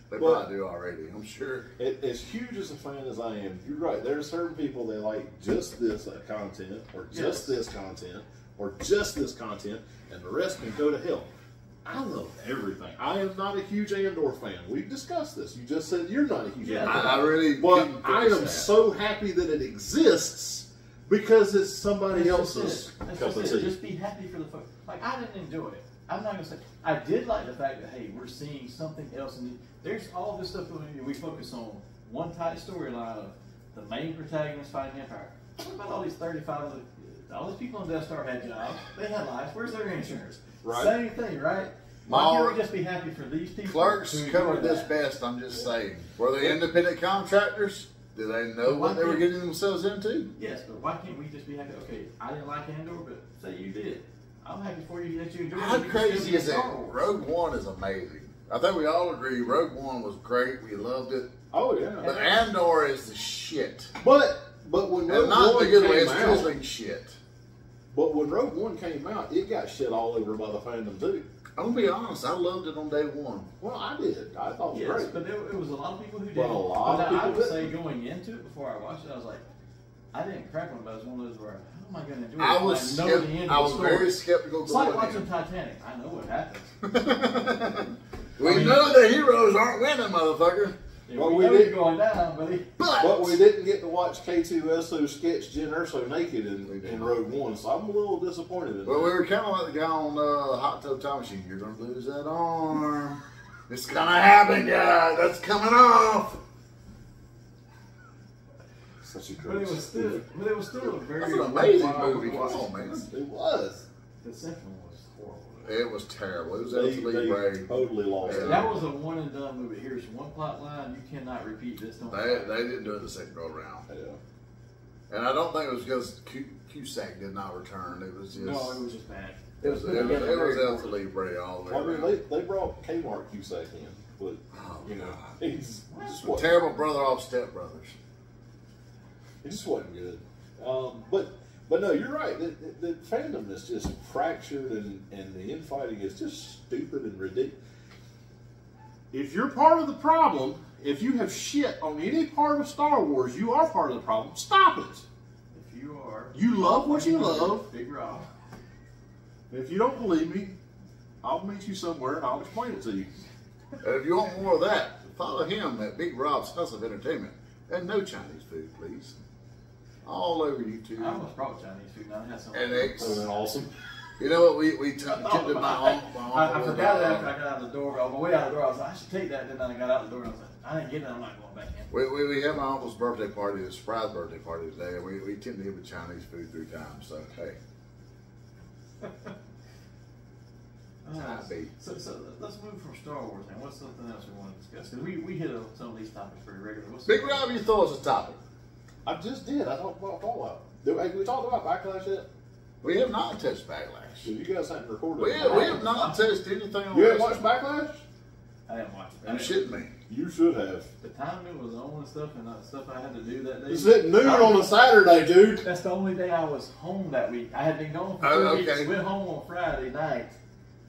They probably do already, I'm sure. As huge as a fan as I am, you're right. There are certain people that like just this content, or just this content, or just this content, and the rest can go to hell. I love everything. I am not a huge Andor fan. We've discussed this. You just said you're not a huge Andor fan. I really But I am so happy that it exists because it's somebody else's cup of tea. Just be happy for the folks. Like, I didn't enjoy it. I'm not going to say. I did like the fact that, hey, we're seeing something else. And there's all this stuff going on. We focus on one tight storyline of the main protagonist fighting Empire. What about all these 35 of all these people on Death Star had jobs? They had lives. Where's their insurance? Right. Same thing, right? Why can't we just be happy for these people? Clerks covered this best, I'm just saying. Were they independent contractors? Did they know what they were getting themselves into? Yes, but why can't we just be happy? Okay, I didn't like Andor, but say you did. I'm happy for you that you enjoyed it. How crazy is that? Rogue One is amazing. I think we all agree Rogue One was great. We loved it. Oh yeah. But Andor is the shit. But when Rogue not One the good way, came it's out, drizzling shit. but when Rogue One came out, it got shit all over by the fandom too. I'm gonna be honest, I loved it on day one. Well, I did. I thought it was great. But it was a lot of people who did. But a lot of people I would didn't. say going into it before I watched it, I was like, I didn't crack one, but it was one of those where, how am I going to enjoy it? I was, I was very skeptical. It's like watching Titanic. I know what happens. We know the heroes aren't winning, motherfucker. Yeah, well, we know you're going down, buddy. But we didn't get to watch K2SO sketch Jen Urso naked in Rogue One, so I'm a little disappointed in Well, that. we were kind of like the guy on Hot Tub Time Machine. You're going to lose that arm. It's going to happen, guys. That's coming off. Such a But great it was still a very That's an amazing worthwhile movie. Come watch. on, man. It was. The second one was horrible. It was terrible. It was They absolutely great. totally lost it. That was a one and done movie. Here's one plot line you cannot repeat this. They didn't do it the second go around. Yeah. And I don't think it was because Cusack did not return. It was just... No, it was just bad. It was El Libre all the way I mean, around. they brought Kmart Cusack in, but, you know, he's just wasn't, Terrible brother off Step Brothers. he just wasn't good. But no, you're right. The fandom is just fractured, and the infighting is just stupid and ridiculous. If you're part of the problem, if you have shit on any part of Star Wars, you are part of the problem. Stop it. If you are, You love what you love. Big Rob. If you don't believe me, I'll meet you somewhere and I'll explain it to you. And if you want more of that, follow him at Big Rob's House of Entertainment. And no Chinese food, please. All over YouTube. I almost brought Chinese food. Now I had some. And eggs. That would have been awesome. You know what? We tempted my uncle. I forgot it after I got out the door. On my way out the door, I was like, I should take that. Then I got out the door and I was like, I didn't get it. I'm not going back in. We had my uncle's birthday party, a surprise birthday party today, and we tempted him with Chinese food 3 times. So hey, So let's move from Star Wars now. What's something else we want to discuss? Because we hit on some of these topics pretty regularly. Big Rob, you throw us a topic. I just did. I talked about Fallout. We talked about Backlash yet? We have not touched Backlash. Because you guys haven't recorded We it. have not touched anything on You haven't wrestling. watched Backlash? I didn't watch it. You shitting me. You should have. The time it was on and stuff I had to do that day. It's at noon on a Saturday, dude. That's the only day I was home that week. I had been gone for 2 weeks. Okay. Went home on Friday night.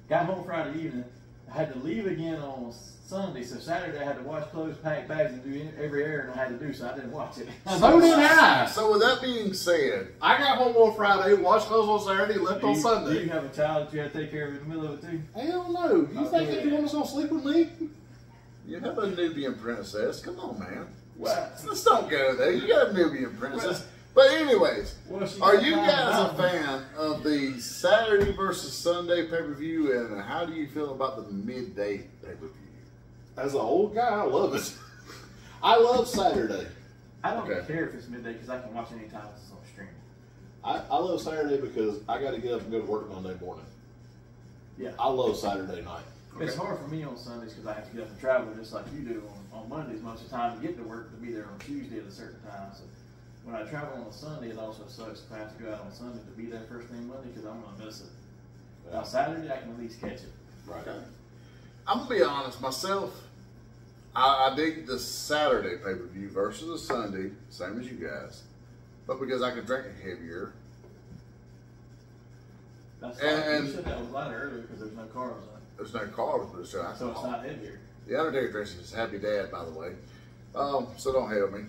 Got home Friday evening. I had to leave again on Sunday. So Saturday I had to wash clothes, pack bags, and do every errand I had to do. So I didn't watch it. So did I. So with that being said, I got home on Friday, washed clothes on Saturday, left on Do Sunday. you have a child that you have to take care of in the middle of it too? Hell no. You think that you want to go sleep with me? you have a Nubian princess. Come on, man. What? Let's don't go there. You got a Nubian princess. But anyways, Well, she are got you time guys a out. fan of the Saturday versus Sunday pay-per-view, and how do you feel about the midday pay-per-view? As an old guy, I love it. I love Saturday. I don't Okay. care if it's midday because I can watch any time it's on stream. I love Saturday because I got to get up and go to work Monday morning. Yeah. I love Saturday night. It's hard for me on Sundays because I have to get up and travel just like you do on Mondays most of the time to get to work to be there on Tuesday at a certain time. So when I travel on a Sunday, it also sucks if I have to go out on Sunday to be there first thing Monday because I'm going to miss it. Now Saturday, I can at least catch it. Right. I'm gonna be honest myself. I dig the Saturday pay-per-view versus the Sunday, same as you guys, but because I can drink it heavier. That's And- you said that was lighter earlier because there's no carbs in it. There's no carbs, but it's alcohol. So it's not heavier. The Undertaker drinks is Happy Dad, by the way. So don't hate on me.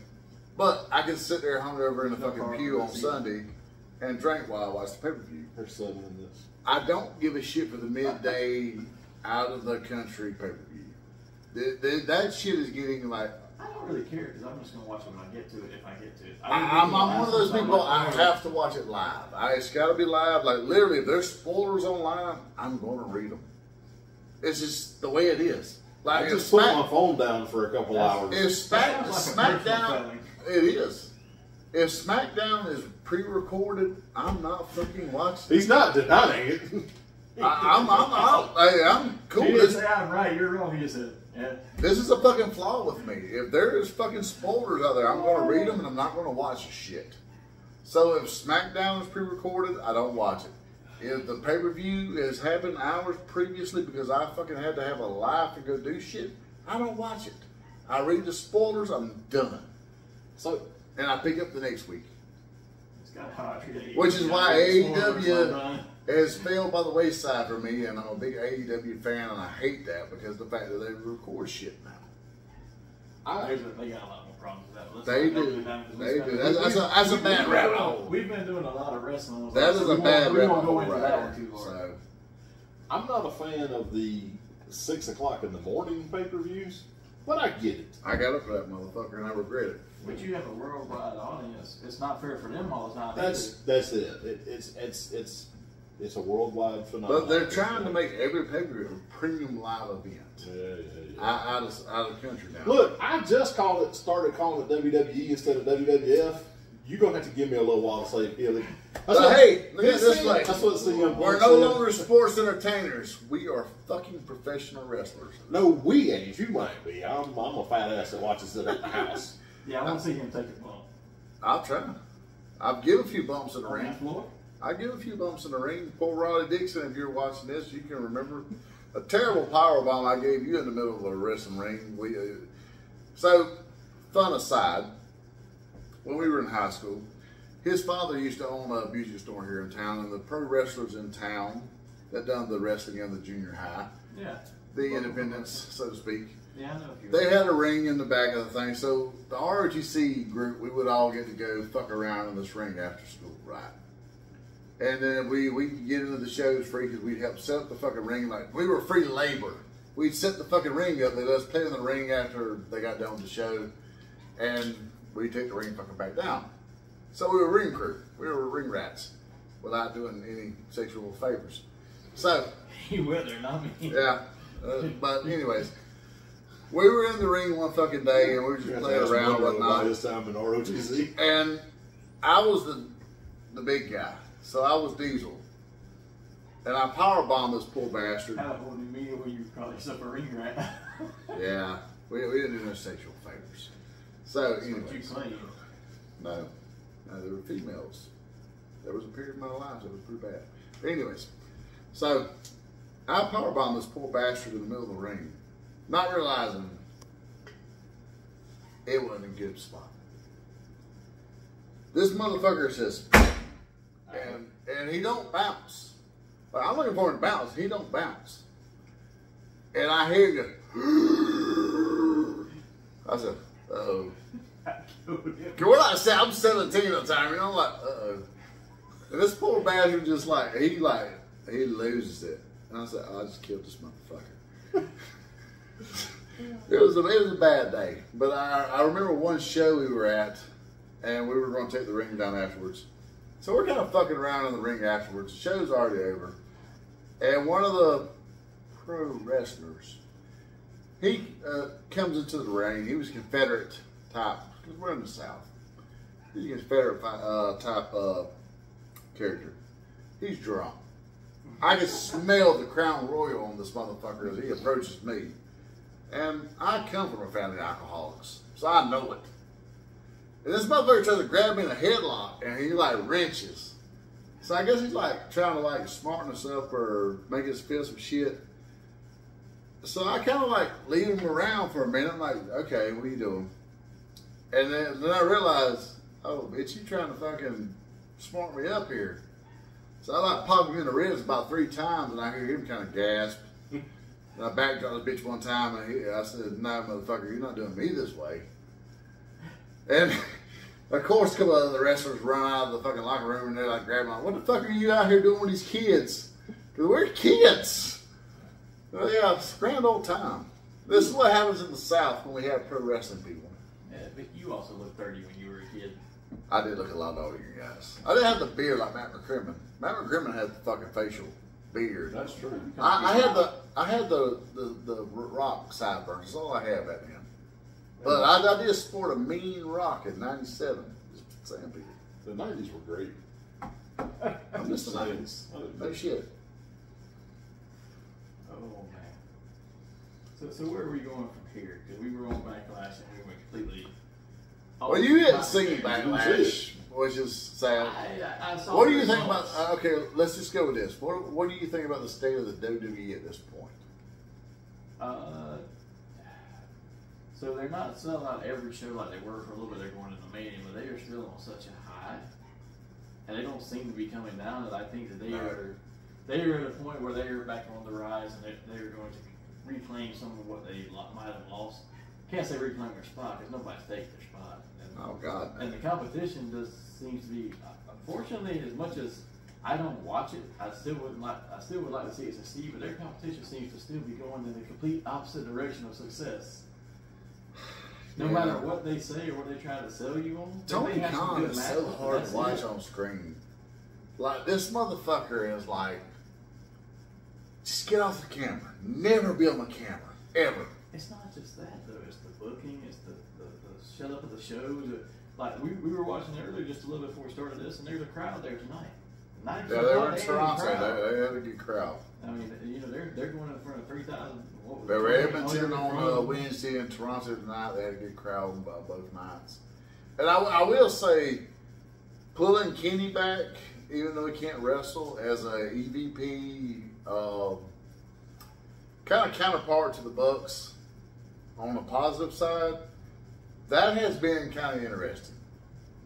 But I can sit there hungover in the No fucking carbs, pew on that's Sunday and drink while I watch the pay-per-view. There's 7 in this. I don't give a shit for the midday out of the country pay-per-view. That shit is getting like, I don't really care because I'm just going to watch it when I get to it if I get to it. I'm one of those people, I have to watch it live. It's got to be live. Like literally, if there's spoilers online, I'm going to read them. It's just the way it is. Like I if just put Smack- my phone down for a couple hours. If That sounds like a personal SmackDown, feeling. it is. If SmackDown is pre-recorded, I'm not fucking watching. He's not denying it. I'm out. Hey, I'm cool. He didn't This, say I'm right, you're wrong. He just said, yeah. this is a fucking flaw with me. If there is fucking spoilers out there, I'm going to read them and I'm not going to watch the shit. So if SmackDown is pre-recorded, I don't watch it. If the pay-per-view has happened hours previously because I fucking had to have a life to go do shit, I don't watch it. I read the spoilers, I'm done. So, And I pick up the next week. It's got how I treat it. Which is why AEW has failed by the wayside for me, and I'm a big AEW fan, and I hate that because the fact that they record shit now. They got a lot more problems with that. They do. That's a bad rabbit hole. We've been doing a lot of wrestling. That is a bad rabbit hole. We won't go into that one too hard. So, I'm not a fan of the 6 o'clock in the morning pay-per-views, but I get it. I got up for that motherfucker, and I regret it. But you have a worldwide audience. It's not fair for them all the time. That's it. It's a worldwide phenomenon. But they're trying to make every pay-per-view a premium live event. Yeah. Out of the country now. Look, I just started calling it WWE instead of WWF. You're gonna have to give me a little while to say it. Hey, look at this way. That's what CM We're no longer sports entertainers. We are fucking professional wrestlers. No, we ain't. You might be. I'm a fat ass that watches it at the house. Yeah, I want to see him take a bump. I'll try. I've given a few bumps in the ring. On that floor? I give a few bumps in the ring. Poor Roddy Dixon, if you're watching this, you can remember a terrible power bomb I gave you in the middle of a wrestling ring. So, fun aside, when we were in high school, his father used to own a music store here in town, and the pro wrestlers in town that done the wrestling in the junior high, the independents, so to speak, I know a few. they had a ring in the back of the thing. So the ROTC group, we would all get to go fuck around in this ring after school, right? And then we could get into the shows free because we'd help set up the fucking ring. Like, we were free labor. We'd set the fucking ring up. They let us play in the ring after they got done with the show. And we'd take the ring fucking back down. So we were ring crew. We were ring rats without doing any sexual favors. So. You were there, not me. Yeah. But anyways, we were in the ring one fucking day and we were just playing around and whatnot. This time in ROTC. And I was the big guy. So I was Diesel. And I powerbombed this poor bastard. How old you mean when you call yourself a ring rat? Yeah. We didn't do no sexual favors. So, anyways. What you claim? No, there were females. There was a period in my life that was pretty bad. But anyways, so I powerbombed this poor bastard in the middle of the ring, not realizing it wasn't a good spot. This motherfucker says, and he don't bounce. But I'm looking for him to bounce. He don't bounce. And I hear him go, I said, uh-oh. What I said, I'm 17 at the time, you know, I'm like, uh-oh. And this poor bastard just he loses it. And I said, oh, I just killed this motherfucker. It was a bad day. But I remember one show we were at, and we were going to take the ring down afterwards. So we're kind of fucking around in the ring afterwards. The show's already over. And one of the pro wrestlers, he comes into the ring. He was Confederate type, because we're in the South. He's a Confederate type character. He's drunk. I can smell the Crown Royal on this motherfucker as he approaches me. And I come from a family of alcoholics, so I know it. And this motherfucker tries to grab me in a headlock, and he wrenches. So I guess he's trying to smarten us up or make us feel some shit. So I kind of lead him around for a minute. I'm like, okay, what are you doing? And then I realized, oh, bitch, you trying to fucking smart me up here. So I pop him in the ribs about 3 times, and I hear him kind of gasp. And I backdropped the bitch one time, and I said, no, motherfucker, you're not doing me this way. And, of course, a couple of the wrestlers run out of the fucking locker room, and they're grabbing on, what the fuck are you out here doing with these kids? Because we're kids. Well, yeah, it's a grand old time. This is what happens in the South when we have pro wrestling people. Yeah, but you also looked 30 when you were a kid. I did look a lot older than you guys. I didn't have the beard like Matt McCrimmon. Matt McCrimmon had the fucking facial beard. That's true. I had the rock sideburns. That's all I have at him. But I did sport a mean rock in '97. Just saying, people. The 90s were great. I'm just saying. No shit. Oh man. So where are we going from here? Because we were on Backlash and we went completely. Well, you didn't see Backlash, which is sad. I saw. What do you think about? Okay, let's just go with this. What do you think about the state of the WWE at this point? So they're not selling out every show like they were for a little bit. They're going into Mania, but they are still on such a high, and they don't seem to be coming down. That I think that they are. they were at a point where they were back on the rise, and they were going to reclaim some of what they might have lost. Can't say reclaim their spot because nobody's taking their spot. And, oh God! And the competition seems to be, unfortunately, as much as I don't watch it, I still would like to see it succeed. But their competition seems to still be going in the complete opposite direction of success. No matter what they say or what they try to sell you on, Tony Khan is so hard to watch on screen. Like, this motherfucker is like, just get off the camera. Never be on the camera. Ever. It's not just that, though. It's the booking. It's the shut up of the shows. Like, we were watching it earlier just a little bit before we started this, and there's a crowd there tonight. Yeah, they were in Toronto. They had a good crowd. I mean, you know, they're going in front of 3,000. They were Edmonton on Wednesday and Toronto tonight. They had a good crowd on both nights. And I will say, pulling Kenny back, even though he can't wrestle, as a EVP, kind of counterpart to the Bucks on the positive side, that has been kind of interesting.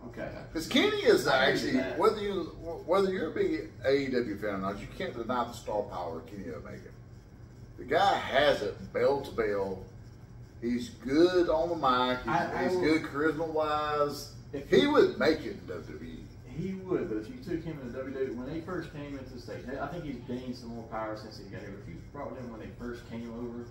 Okay. Because Kenny is actually, whether you're a big AEW fan or not, you can't deny the star power of Kenny Omega. The guy has it bell to bell. He's good on the mic. He's good charisma-wise. He would make it in WWE. He would, but if you took him in the WWE, when they first came into the stage, I think he's gained some more power since he got here. If you brought him when they first came over,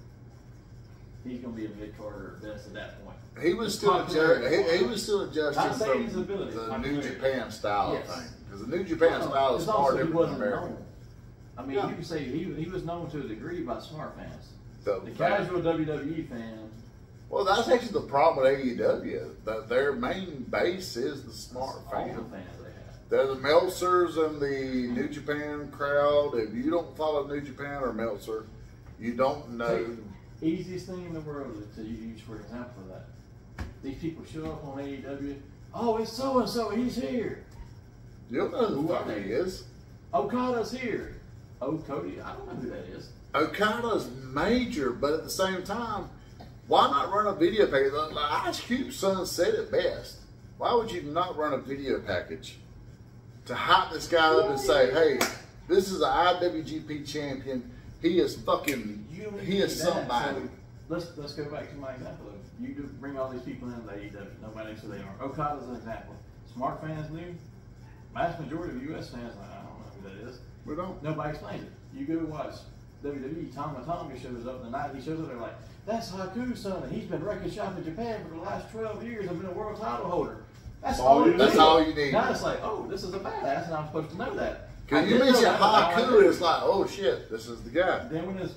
he's going to be a mid-carder at best at that point. He was still adjusting from the New Japan style thing. Because the New Japan style is far different than American. I mean, you can say he was known to a degree by smart fans. The casual WWE fan. Well, that's actually the problem with AEW. Their main base is the smart fan. All the fans they have. They're the Meltzers and the New Japan crowd. If you don't follow New Japan or Meltzer, you don't know. Easiest thing in the world to use for example of that. These people show up on AEW. Oh, it's so and so. He's here. You don't know who the fuck he is. Okada's here. Oh, Cody. I don't know who that is. Okada's major, but at the same time, why not run a video package? Like Ice Cube's son said it best. Why would you not run a video package to hype this guy up and say, hey, this is an IWGP champion. He is fucking, he is somebody. So let's go back to my example. You do bring all these people into AEW. Nobody knows who they are. Okada's an example. Smart fans knew. Vast majority of U.S. fans, like, I don't know who that is. We don't. Nobody explains it. You go watch WWE, Tama Tonga shows up, the night he shows up, they're like, that's Haku's son, and he's been wrecking shop in Japan for the last 12 years and been a world title holder. That's all you need. Now it's like, oh, this is a badass, and I'm supposed to know that. Because you mention Haku, it's like, oh shit, this is the guy. Then when his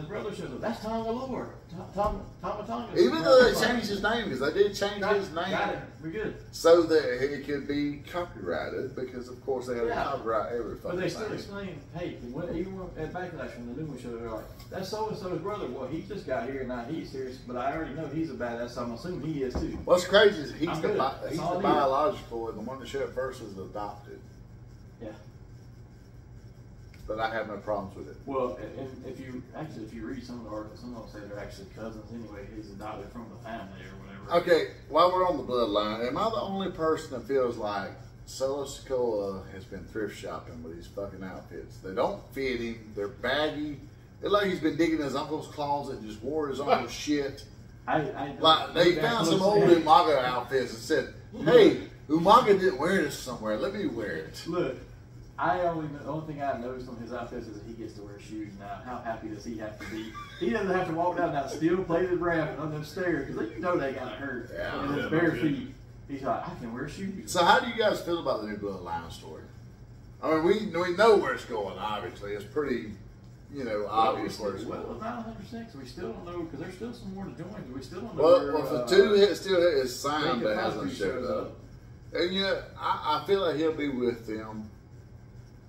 brother shows up, that's Tonga Lord. Tama Tonga. Even though they changed his name, because they did change his name. Got it. We're good. So that it could be copyrighted, because of course they had to copyright every fucking thing. But they still explain, hey, even at Backlash from the new one show, they're like, that's so-and-so's brother. Well, he just got here, now he's here, but I already know he's a badass, so I'm assuming he is too. What's crazy is he's the biological, and the one that showed up first was adopted. Yeah. But I have no problems with it. Well, if you read some of the articles, some of them say they're actually cousins anyway. He's adopted from the family or whatever. Okay, while we're on the bloodline, am I the only person that feels like Solo Sikoa has been thrift shopping with these fucking outfits? They don't fit him. They're baggy. They're like he's been digging his uncle's closet and just wore his uncle's shit. Like they found some old Umaga outfits and said, "Hey, Umaga didn't wear this somewhere. Let me wear it." Look. The only thing I've noticed on his outfits is that he gets to wear shoes now. How happy does he have to be? He doesn't have to walk down that steel-plated ramp and on them stairs because you know they got to hurt. Yeah, and his bare feet. He's like, I can wear shoes. So how do you guys feel about the new Bloodline story? I mean, we know where it's going. Obviously, it's pretty, obvious where it's going. Well, it's not 100%. We still don't know because there's still some more to join. We still don't know. Well, if the two still is signed, but hasn't showed up. And I feel like he'll be with them.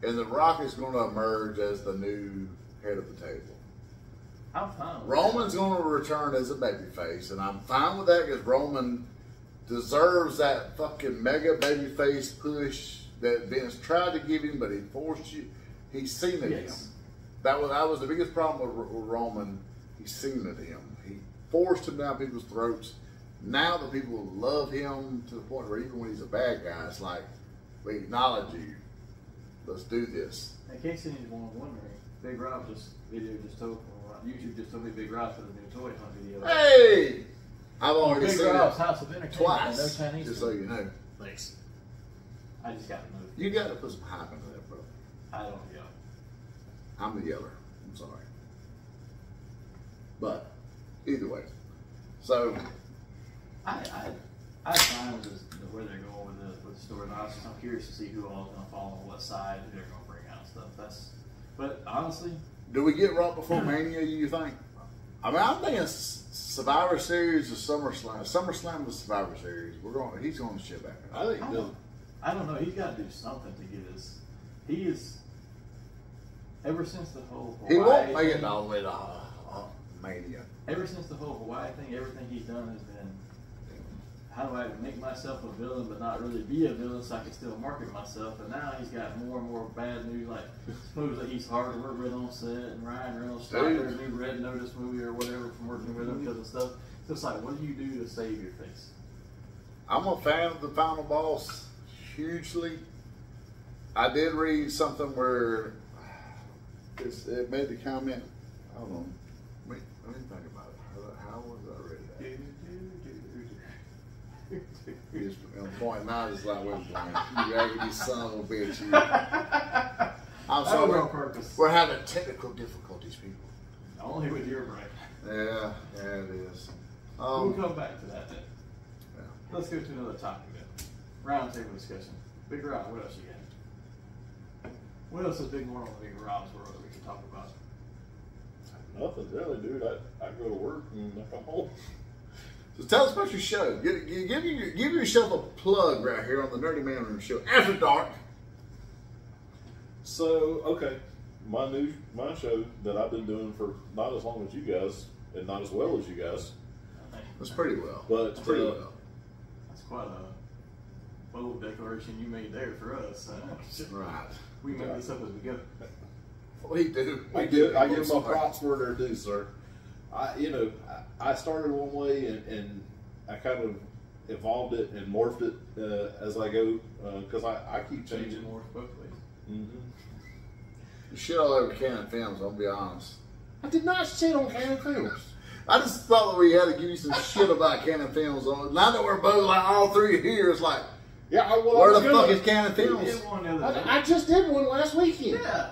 And The Rock is going to emerge as the new head of the table. I'm fine with Roman's going to return as a babyface, and I'm fine with that because Roman deserves that fucking mega babyface push that Vince tried to give him, but he forced you. He's seen it him. That was the biggest problem with Roman. He's seen it him. He forced him down people's throats. Now the people love him to the point where even when he's a bad guy, it's like, we acknowledge you. Let's do this. In case anyone was wondering, Big Rob told YouTube just told me Big Rob put a new toy hunt video. Hey! I've already Big seen Rob's it House of Entertainment. twice, No Chinese just food. so you know. Thanks. I just got to move. You got to put some hype into that, bro. I don't yell. I'm the yeller. I'm sorry. But, either way. So, I find where they're going with the story. I'm curious to see who all is going to fall on what side, who they're going to bring out and stuff. But honestly, do we get right before Mania, you think? I mean, I'm thinking Survivor Series or SummerSlam. SummerSlam was Survivor Series. He's going to shit back. I think I don't know. He's got to do something to get his. He is. Ever since the whole Hawaii He won't make thing, it all the way to Mania. Ever since the whole Hawaii thing, everything he's done has been, how do I make myself a villain but not really be a villain so I can still market myself? And now he's got more and more bad news, like supposedly he's hard to work with on set, and Ryan Reynolds stopped their new Red Notice movie or whatever from working with him because of stuff. So it's like, what do you do to save your face? I'm a fan of the Final Boss hugely. I did read something where it made the comment. Hold on, let me think about it. How was I read that? Just on point nine is like, wait a minute, you raggedy son of a bitch. I'm sorry, on purpose. we're having technical difficulties, people. Only with your brain. Yeah, it is. We'll come back to that then. Yeah. Let's go to another topic then. Roundtable discussion. Big Rob, what else you got? What else is big going on in Big Rob's world that we can talk about? nothing really, dude. I go to work and I come home. So tell us about your show. Give yourself a plug right here on the Nerdy Manroom show after dark. So, okay, my show that I've been doing for not as long as you guys and not as well as you guys. That's pretty well. But That's pretty well. That's quite a bold declaration you made there for us. Right. We make this up as we go. We do. I give my props where they're due, sir. I started one way and I kind of evolved it and morphed it as I go because I keep changing. Morph both ways. Mm-hmm. You shit all over Canon Films, I'll be honest. I did not shit on Canon Films. I just thought that we had to give you some shit about Canon Films. Now that we're both like all three here, it's like, where the fuck is Canon Films? I just did one last weekend. Yeah.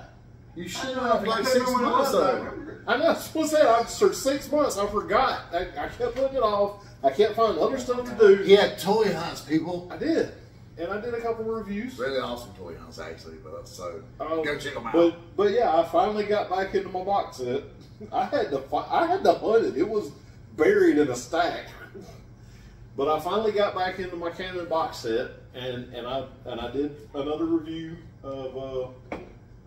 You shit on like 6 months though. I know. What's that? For 6 months, I forgot. I kept putting it off. I kept finding other stuff to do. He had toy hunts, people. I did. And I did a couple reviews. Really awesome toy hunts, actually. But so go check them out. But yeah, I finally got back into my box set. I had to hunt it. It was buried in a stack. But I finally got back into my Canon box set, and I did another review of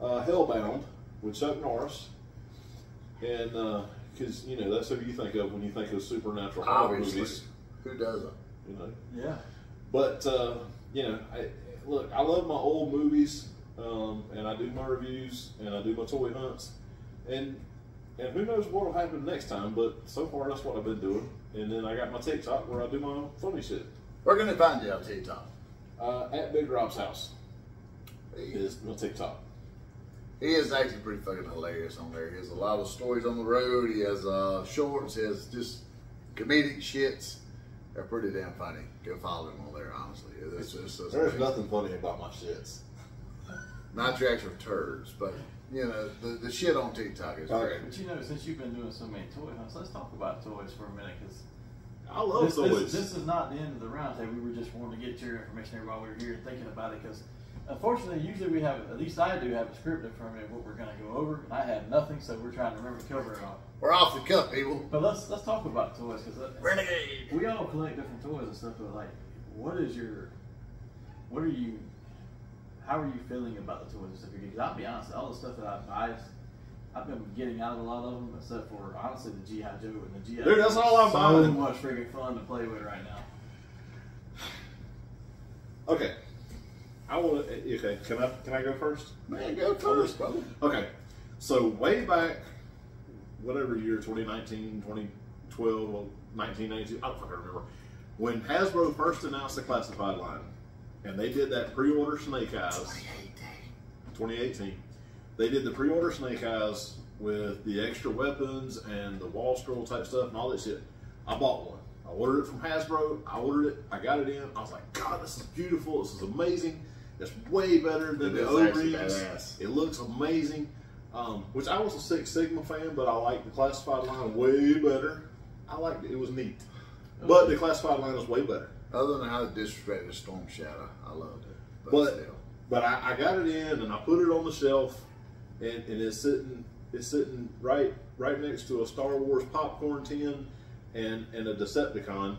Hellbound with Chuck Norris, and because that's who you think of when you think of supernatural horror movies. Who doesn't? Yeah. But look, I love my old movies, and I do my reviews, and I do my toy hunts, and who knows what will happen next time. But so far, that's what I've been doing. And then I got my TikTok where I do my funny shit. Where can they find you on TikTok? At Big Rob's house is my TikTok. He is actually pretty fucking hilarious on there. He has a lot of stories on the road. He has shorts. He has just comedic shits. They're pretty damn funny. Go follow him on there, honestly. There's nothing funny about my shits. Not your actual turds, but the shit on TikTok is great. But since you've been doing so many toy hunts, let's talk about toys for a minute, because I love toys. This is not the end of the roundtable. We were just wanting to get your information here while we were here and thinking about it, because unfortunately, usually we have, at least I do have a script in front of me of what we're going to go over, and I had nothing, so we're trying to remember to cover it all. We're off the cuff, people. But let's talk about toys, because Renegade. We all collect different toys and stuff, but like, how are you feeling about the toys and stuff? Because I'll be honest, all the stuff that I buy, I've been getting out of a lot of them, except for honestly the G.I. Joe and the G.I. Dude, that's all I'm buying. So buying. much freaking fun to play with right now. Okay. Okay, can I go first? Man, go first, brother. Okay. So way back, whatever year, 2019, 2012, 1992, I don't fucking remember, when Hasbro first announced the classified line, and they did that pre-order Snake Eyes. 2018. They did the pre-order Snake Eyes with the extra weapons and the wall scroll type stuff and all that shit. I bought one. I ordered it from Hasbro. I ordered it. I got it in. I was like, God, this is beautiful. This is amazing. It's way better than the O-rings. It looks amazing. Which I was a Six Sigma fan, but I like the classified line way better. I liked it. It was neat. But the classified line was way better. Other than how they disrespected Storm Shadow, I loved it. But I got it in and I put it on the shelf, and it's sitting right next to a Star Wars popcorn tin and a Decepticon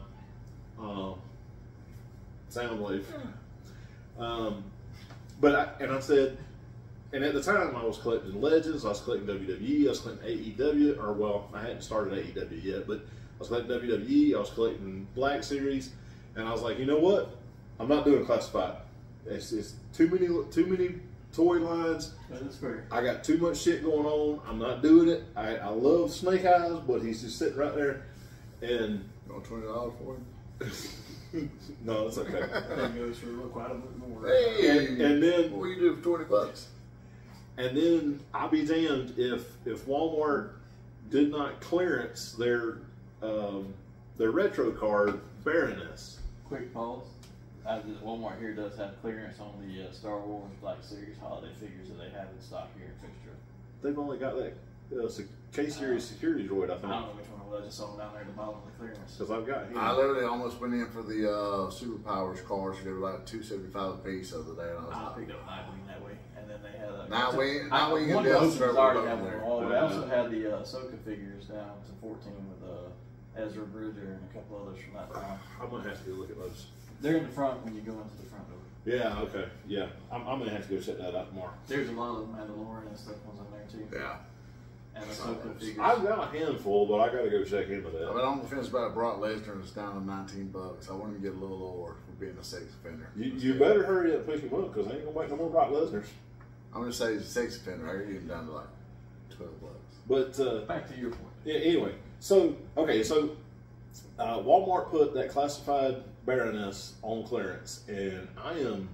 sound wave. I said, and at the time I was collecting Legends, I was collecting WWE, I was collecting AEW, or well, I hadn't started AEW yet, but I was collecting WWE, I was collecting Black Series, and I was like, you know what? I'm not doing classified. It's too many toy lines. That's fair. I got too much shit going on. I'm not doing it. I love Snake Eyes, but he's just sitting right there. And you want $20 for him? No, it's okay. That goes for quite a bit more. Hey, and then what do you do for $20? And then I'll be damned if Walmart did not clearance their retro card Baroness. Quick pause. Walmart here does have clearance on the Star Wars Black Series holiday figures that they have in stock here in Fixture. They've only got that K-Series security droid, I think. I don't know which one it was. I just saw them down there at the bottom of the clearance. Because I've got him. I literally almost went in for the Superpowers cards. They were like $2.75 a piece the other day. And I picked up Nightwing that way, and then they had Nightwing and Death Star already have there. them all. But I also had the Ahsoka figures down to 14 with Ezra Bridger and a couple others from that time. I'm gonna have to go look at those. They're in the front when you go into the front door. Yeah, okay. Yeah. I'm gonna have to go check that out tomorrow. There's a lot of Mandalorian and stuff ones in there too. Yeah. And Ahsoka figures. I've got a handful, but I gotta go check into that. I mean, I'm offense about Brock Lesnar. It's down to $19. I want him to get a little lower for being a sex offender. You better hurry up and pick him up because I ain't gonna make no more Brock Lesnar's. I'm gonna say he's a sex offender. I heard him down to like $12. But back to your point. Yeah. Anyway, so Walmart put that classified Baroness on clearance, and I am.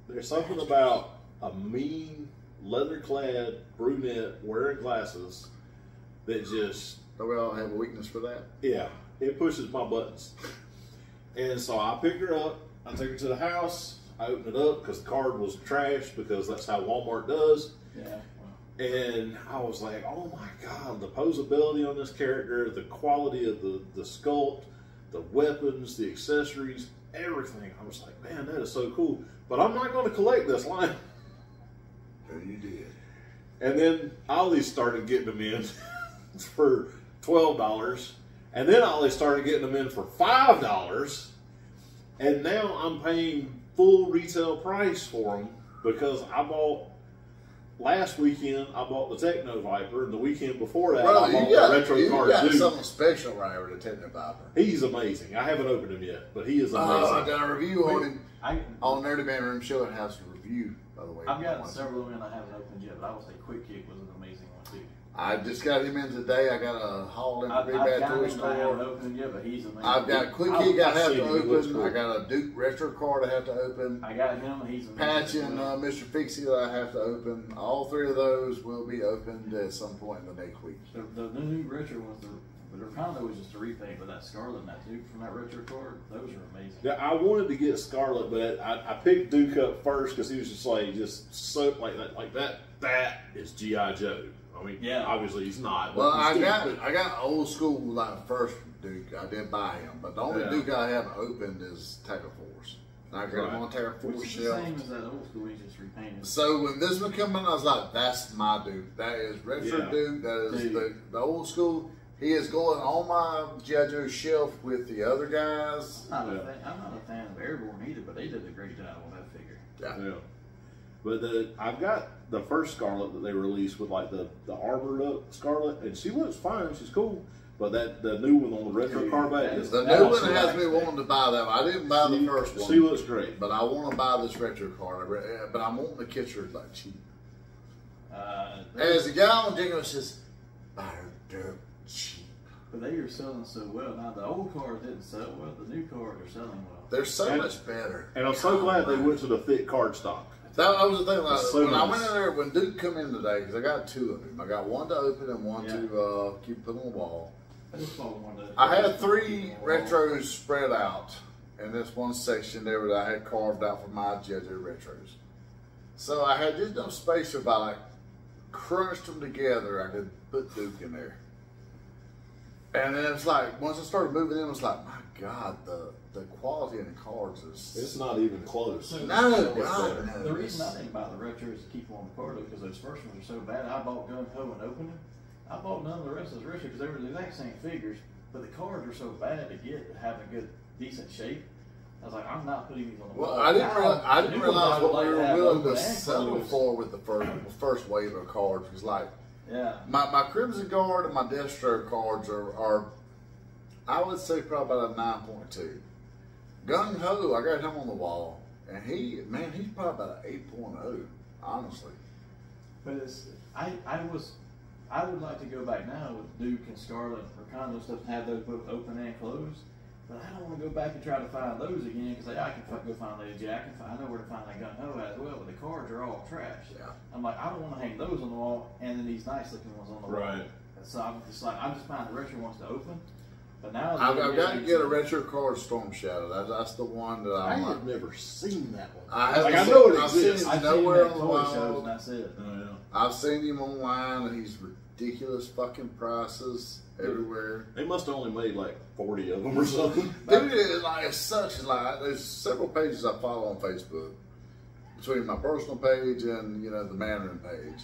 There's something about a mean, leather-clad brunette wearing glasses that just. Do we all have a weakness for that? Yeah, it pushes my buttons. And so I picked her up. I took her to the house. I opened it up because the card was trashed because that's how Walmart does. Yeah. And I was like, oh my God, the posability on this character, the quality of the sculpt, the weapons, the accessories, everything. I was like, man, that is so cool. But I'm not going to collect this line. So you did. And then Ollie started getting them in for $12. And then Ollie started getting them in for $5. And now I'm paying full retail price for them because I bought. Last weekend, I bought the Techno Viper, and the weekend before that, I bought the Retro Card Dude. You got Dude. something special right over the Techno Viper. He's amazing. I haven't opened him yet, but he is amazing. I got a review on him on Nerdy Manroom show. It has a review, by the way. I've got several of them I haven't opened yet, but I would say Quick Kick was an amazing one too. I just got him in today. I got a haul in the Big Bad Toy Store. I haven't opened yet, but he's amazing. I've got Quick Kick I have to open. I got a Duke Retro Card I have to open. I got him, and he's amazing. Patch and Mr. Fixie that I have to open. All three of those will be opened at some point in the next week. The new retro ones, they're kind of just a repaint, but that Scarlet and that Duke from that retro card, those are amazing. Yeah, I wanted to get Scarlet, but I picked Duke up first because he was just so like that. That is G.I. Joe. I mean, yeah, obviously he's not. Well, I got old school like first Duke. I did buy him, but the only Duke I haven't opened is Tackle Force. I got him on Tackle Force shelf. Same as that old school, he's just repainted. So when this one came in, I was like, "That's my Duke. That is retro Duke. That is the old school." He is going on my G.I. Joe shelf with the other guys. I'm not a fan of Airborne either, but they did a great job on that figure. Yeah. But I've got the first Scarlet that they released with like the armored up Scarlet, and she looks fine. She's cool. But the new one on the retro carbide is the new one has me wanting to buy that one. I didn't buy the first one. She looks great, but I want to buy this retro card. But I'm wanting to catch her like cheap. As the guy on Jingle says, buy her dirt cheap. But they are selling so well now. The old cards didn't sell well. The new cards are selling well. They're so much better. And I'm so glad they went to the thick card stock. That was the thing. Like, So when I nice. went in there, when Duke come in today, because I got two of them. I got one to open and one to keep put on the wall. I just bought one of those. I had 3 retros spread out in this one section there that I had carved out for my JoJo retros. So I had just enough space if I like crunched them together, I could put Duke in there. And then it's like, once I started moving in, it was like, my God, the quality in the cards is... It's not even close. So, No, God, no. The reason I think about the retros to keep on the card is because those first ones are so bad. I bought Gun Ho and opened them. I bought none of the rest of those retros because they were the exact same figures, but the cards are so bad to get to have a good, decent shape. I was like, I'm not putting these on the wall. Well, I didn't realize what we were willing to open and settle closed. for with the first wave of cards. Because like, Yeah. my Crimson Guard and my Deathstroke cards are I would say probably about a 9.2. Gung Ho, I got him on the wall, and he's probably about an 8.0, honestly. But it's I would like to go back now with Duke and Scarlet or Condo stuff and have those both open and closed. But I don't want to go back and try to find those again because I can go find Lady Jack. I know where to find that Gun Ho as well, but the cards are all trash. Yeah. I'm like, I don't want to hang those on the wall and then these nice looking ones on the wall. Right. And so I'm just finding the retro ones to open. But now I've got to get a retro card, Storm Shadow. That's the one that I I'm have never seen that one. I haven't Like, I seen, know it I've seen exists. him I've nowhere seen on that the toy shows and wall. that's it. Oh, yeah. I've seen him online, and he's ridiculous fucking prices everywhere. They must have only made like 40 of them or something. Dude, it's like it's such like there's several pages I follow on Facebook between my personal page and the Manroom page,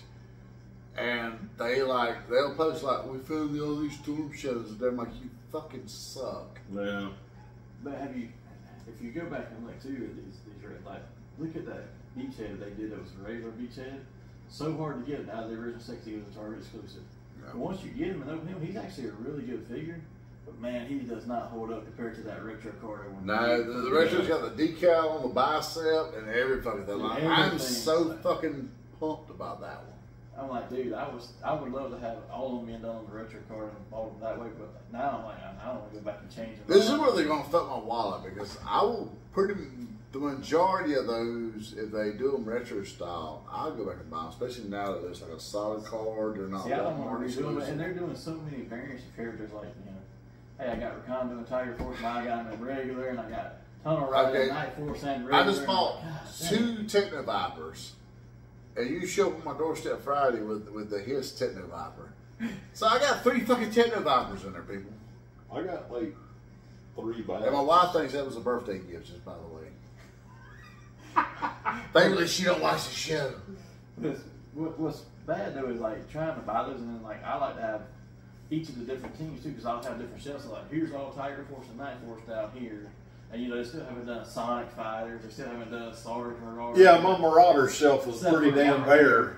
and they'll post like, we found all these Storm Shadows, and they're like, you fucking suck. Yeah. But if you go back and look too at these red, like look at that beach head they did that was a regular beach head. So hard to get out of the original 60, it was a Target exclusive. Yeah. But once you get him and open him, he's actually a really good figure. But man, he does not hold up compared to that retro card. No, the retro's got the decal on the bicep and every fucking thing. Like, I'm Everything. so fucking pumped about that one. I'm like, dude, I would love to have all of them being done on the retro card and all of them that way. But now I'm like, I don't want to go back and change them. This is where they're gonna fuck my wallet because I will the majority of those, if they do them retro style, I'll go back and buy them. Especially now that there's like a solid card, they're not See, I don't want Walmart to redo them, exclusive. and they're doing so many variants of characters. Like, hey, I got Rakondo and Tiger Force, and I got them in regular, and I got Tunnel Rider and Night Force and regular. I just bought God, 2 Techno Vipers, and you show up on my doorstep Friday with the Hiss Techno Viper. So I got 3 fucking Techno Vipers in there, people. I got like 3 bags. And my wife thinks that was a birthday gift, just by the way. Thankfully, she don't watch the show. What's bad though is like trying to buy those, and then like I like to have each of the different teams too, because I'll have different shelves. So like, here's all Tiger Force and Night Force down here, and they still haven't done Sonic Fighters, they still haven't done Star Wars. Yeah, my Marauder shelf was pretty damn bare.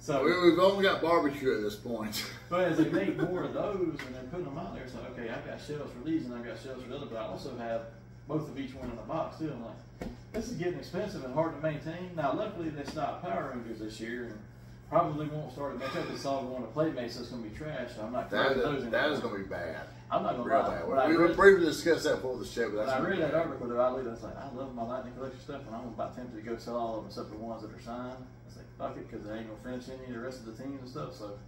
So We've only got barbecue at this point. but as they make more of those and they're putting them out there, it's like, okay, I've got shelves for these and I've got shelves for the other, but I also have both of each one in a box too. I'm like, this is getting expensive and hard to maintain. Now, luckily, they stopped Power Rangers this year and probably won't start to make up. It's all going to Playmate, so it's going to be trash. So I'm not collecting those anymore. That is going to be bad. I'm not going to Real lie. bad. We briefly discussed that before the show, but When that's I read that article that I was like, I love my Lightning Collection stuff, and I'm about tempted to go sell all of them except the ones that are signed. I was like, fuck it, because they ain't going to finish any of the rest of the teams and stuff, so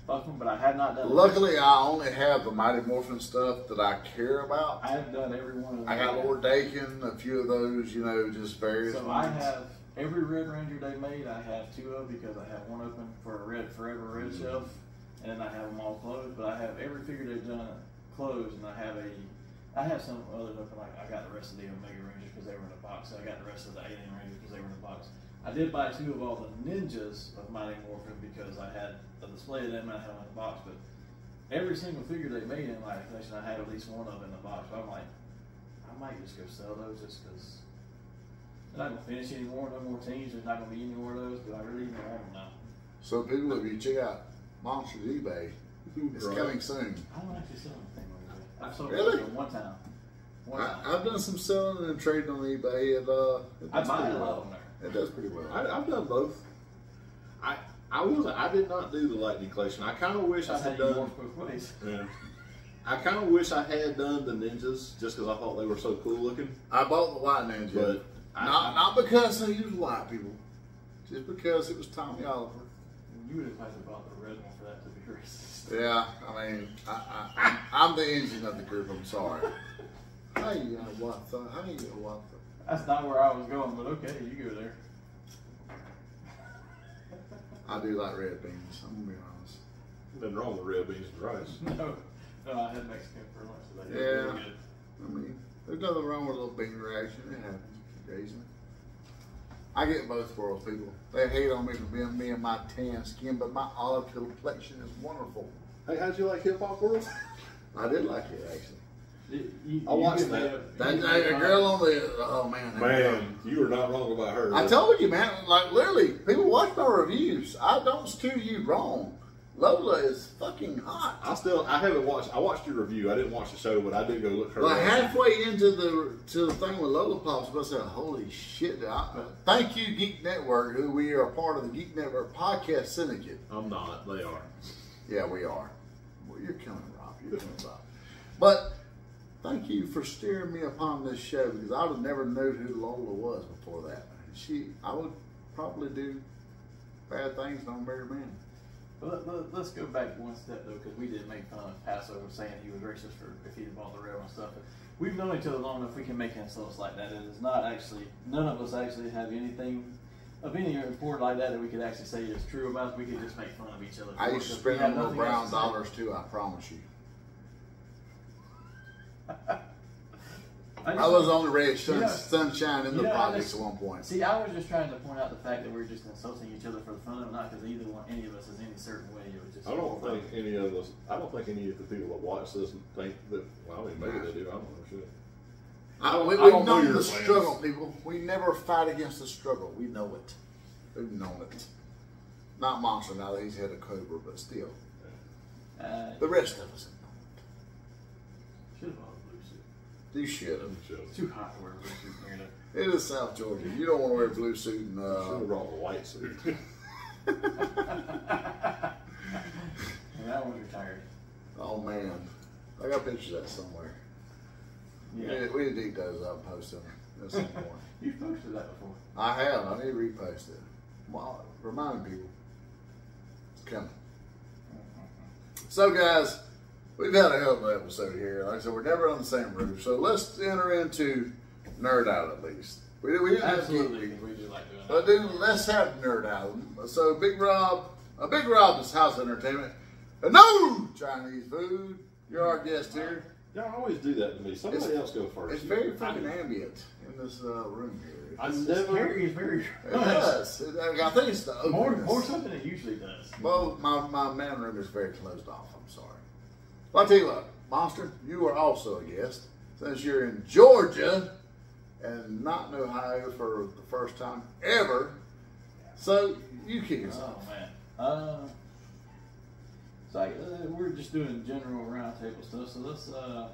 fuck them. But I have not done Luckily, I only have the Mighty Morphin stuff that I care about. I have done every one of them. I got Lord Dakin, a few of those, just various So ones. I have every Red Ranger they made. I have 2 of because I have one open for a Red Forever Red shelf, and then I have them all closed. But I have every figure they've done closed, and I have some others open. Like I got the rest of the Omega Rangers because they were in a box. So I got the rest of the Alien Rangers because they were in a box. I did buy 2 of all the Ninjas of Mighty Morphin because I had a display of them and I had them in the box. But every single figure they made in my collection, I had at least one of in the box. So I'm like, I might just go sell those just because they're not going to finish anymore. No more teams. There's not going to be any more of those. But I really even want them now. So people, if you check out Monsters eBay, it's coming soon. I don't actually sell anything over there. I've sold Really? them one time. I've done some selling and trading on eBay, and it I does buy pretty a lot well. of them there. It does pretty well. I've done both. I did not do the Lightning Collection. I kind of wish That's I how had you done. work both ways. Yeah. I kind of wish I had done the Ninjas just because I thought they were so cool looking. I bought the White Ninja, But not because they use white people. just because it was Tommy Oliver. You would have had to bought the red one for that to be racist. Yeah, I mean, I'm the engine of the group. I'm sorry. Hey, what? Hey, what? That's not where I was going, but okay, you go there. I do like red beans. I'm gonna be honest. Nothing wrong with red beans and rice. No, I had Mexican for lunch today. Yeah. Really good. I mean, there's nothing wrong with a little bean reaction. It happens occasionally. I get both worlds, people. They hate on me for being me and my tan skin, but my olive complexion is wonderful. Hey, how'd you like Hip Hop World? I did like it, actually. I watched that. That girl on the, oh man. Man, you were not wrong about her. I told you, man, like literally, people watch my reviews. I don't steer you wrong. Lola is fucking hot. I haven't watched, I watched your review. I didn't watch the show, but I did go look her Well, up. halfway into the thing with Lola Pops, I said, holy shit. Thank you, Geek Network, who we are a part of the Geek Network Podcast Syndicate. I'm not. They are. Yeah, we are. Well, you're coming, Rob. You're coming, Rob. But thank you for steering me upon this show, because I would have never known who Lola was before that. I would probably do bad things and don't marry a man. Let's go back one step though, because we did make fun of Hassel saying he was racist for if he bought the rail and stuff. But we've known each other long enough. We can make insults like that. It is not actually. None of us actually have anything of any report like that we could actually say is true about. We could just make fun of each other. I used to spend on little brown dollars too. I promise you. I was on the red sunshine in the projects at one point. See, I was just trying to point out the fact that we're just insulting each other for the fun of it, not because any of us is any certain way. It was just. I don't think any of the people that watch this think that. Well, I mean, maybe they do. I don't know. Shit. We've known the struggle, people. We never fight against the struggle. We know it. We've known it. Not Monster now that he's head of Cobra, but still. The rest of us have known it. Should have bought a blue suit. You should have. It's too hot to wear a blue suit here. It is South Georgia. You don't want to wear a blue suit and should have brought a white suit. That one's retired. Oh man, I got pictures of that somewhere. Yeah, we need to dig those up and post them at some point. You've posted that before. I have. I need to repost it. Well, remind people it's coming. So guys, we've had a hell of an episode here. Like I said, we're never on the same roof. So let's enter into Nerd Out at least. We didn't Absolutely, have we do like doing that. But dude, let's have Nerd Out. So Big Rob is House Entertainment. And no Chinese food. You're our guest here. Y'all always do that to me. Somebody else go first. It's very fucking ambient in this room here. It's very. It does. I think it's the more so than it usually does. Well, my man room is very closed off. I'm sorry. Well, I'll tell you what, Monster, you are also a guest since you're in Georgia and not in Ohio for the first time ever. So you kick us off. Oh man. So we're just doing general roundtable stuff. So let's I'm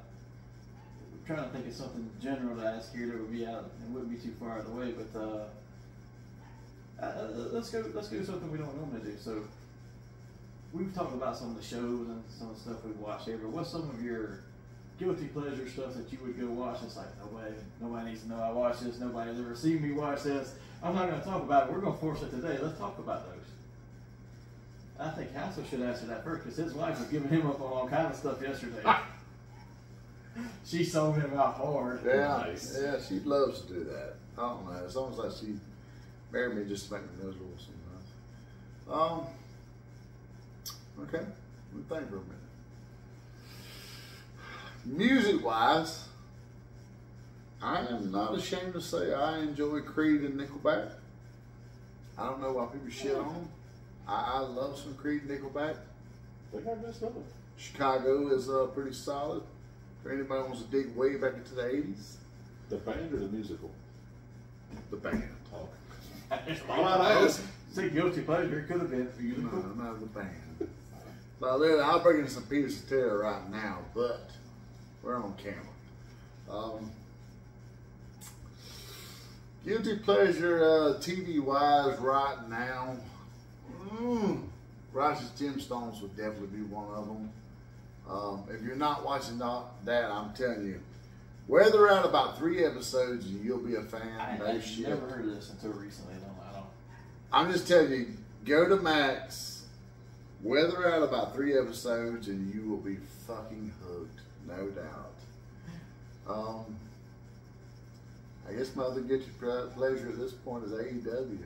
trying to think of something general to ask here that would be out. It wouldn't be too far out of the way, but let's go something we don't normally do. So we've talked about some of the shows and some of the stuff we've watched here, but what's some of your guilty pleasure stuff that you would go watch? It's like, no way, nobody needs to know I watch this. Nobody's ever seen me watch this. I'm not going to talk about it. We're going to force it today. Let's talk about those. I think Hassel should answer that first because his wife was giving him up on all kind of stuff yesterday. She sold him out hard. Yeah, nice. Yeah, she loves to do that. I don't know. It's almost like she married me just to make me miserable sometimes. Okay, let me think for a minute. Music-wise, I am not ashamed to say I enjoy Creed and Nickelback. I don't know why people shit on them. I love some Creed and Nickelback. They got good stuff. Chicago is pretty solid. For anybody who wants to dig way back into the 80s. The band or the musical? The band. Oh. It's a guilty pleasure. It could have been musical. No, not the band. So I'll bring in some Peter Cetera right now, but we're on camera. Guilty pleasure TV-wise right now. Righteous Gemstones would definitely be one of them. If you're not watching that, I'm telling you, where they're at about 3 episodes, you'll be a fan. I've never heard of this until recently. I'm just telling you, go to Max, weather out about 3 episodes, and you will be fucking hooked, no doubt. I guess my other guilty pleasure at this point is AEW.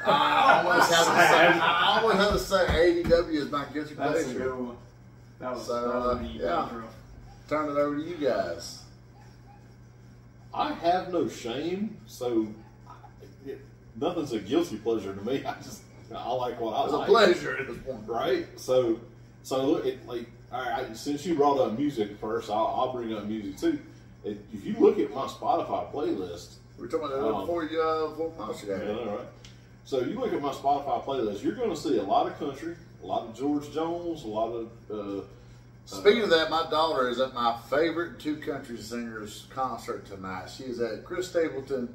I always have to say AEW is my guilty pleasure. That's a good one. That was yeah. Turn it over to you guys. I have no shame, so nothing's a guilty pleasure to me. I like what I like. It's a pleasure at this point, right? So look, all right. Since you brought up music first, I'll bring up music too. If you look at my Spotify playlist, we're talking about that before Monster Day. Yeah, all right. So you look at my Spotify playlist, you're going to see a lot of country, a lot of George Jones, a lot of. Speaking of that, my daughter is at my favorite 2 country singers concert tonight. She is at Chris Stapleton,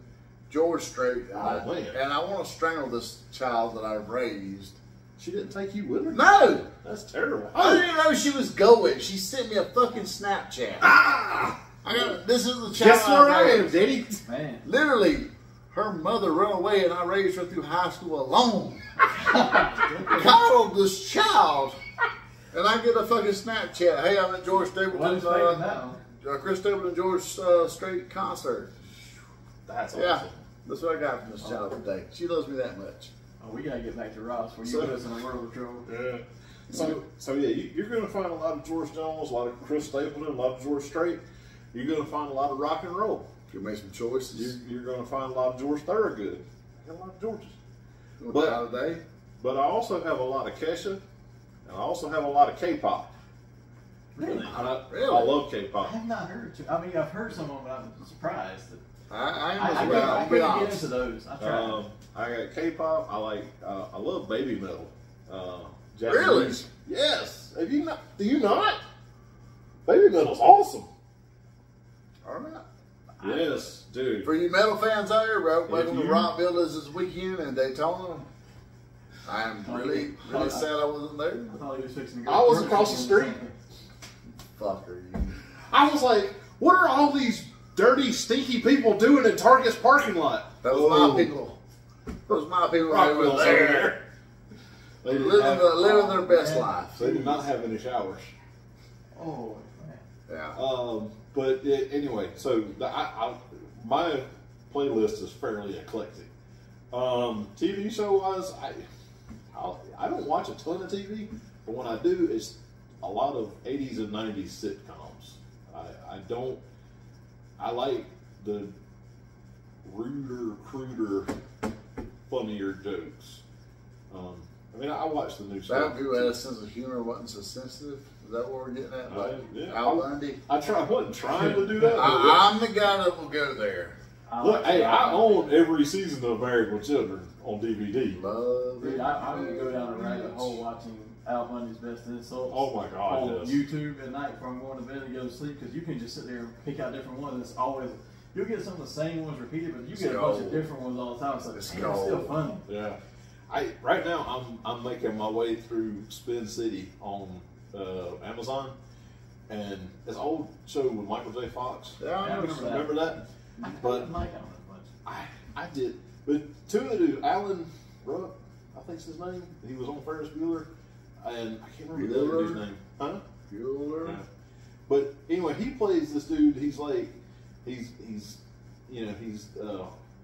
George Strait, and I want to strangle this child that I raised. She didn't take you with her? No! That's terrible. I didn't know she was going. She sent me a fucking Snapchat. This is the child. Guess where I am, Daddy? Man. Literally, her mother ran away and I raised her through high school alone. Coddled this child. And I get a fucking Snapchat. Hey, I'm at George Stapleton's Chris Stapleton George Strait concert. That's awesome. Yeah, that's what I got from this child today. She loves me that much. Oh, we gotta get back to Ross where you put us in a world of trouble. Yeah. So yeah, you're going to find a lot of George Jones, a lot of Chris Stapleton, a lot of George Strait. You're going to find a lot of rock and roll. You make some choices. You're going to find a lot of George Thorogood. I got a lot of Georges. But I also have a lot of Kesha, and I also have a lot of K-pop. Really? I love K-pop. I have not heard it. I mean, I've heard some of them, but I'm surprised. I couldn't get into those. I tried. I got K-pop. I love baby metal. Really? Yes. Have you not? Do you not? Baby metal's awesome. All right. Yes, dude. For you metal fans out there, welcome to Rockville this weekend in Daytona. I am really sad I wasn't there. I thought he was fixing to go. I was across the street. Fucker, you. I was like, what are all these dirty, stinky people doing in Target's parking lot? That was my people. Those my people that were there. They living their best life. They did not have any showers. Oh, man. Yeah. But anyway, so my playlist is fairly eclectic. TV show wise, I don't watch a ton of TV, but when I do, it's a lot of 80s and 90s sitcoms. I like the ruder, cruder, funnier jokes. I mean, I watched the new stuff. That who had a sense of humor wasn't so sensitive. Is that what we're getting at? Like Al Bundy? I wasn't trying to do that. I'm the guy that will go there. Look, hey, I own every season of Married with Children on DVD. Love it. Dude, I'm going to go down a rabbit hole watching Al Bundy's Best Insults. Oh my God, on yes. YouTube at night before I'm going to bed and go to sleep, because you can just sit there and pick out different ones. It's always, you'll get some of the same ones repeated, but you get a bunch of different ones all the time. So it's still funny. Yeah. Right now I'm making my way through Spin City on Amazon, and it's an old show with Michael J. Fox. Yeah, I remember that. But I like Alan much. I did. But two of the dudes, Alan Ruck, I think's his name. He was on Ferris Bueller, and I can't remember the other dude's name. Huh? Bueller. Yeah. But anyway, he plays this dude. He's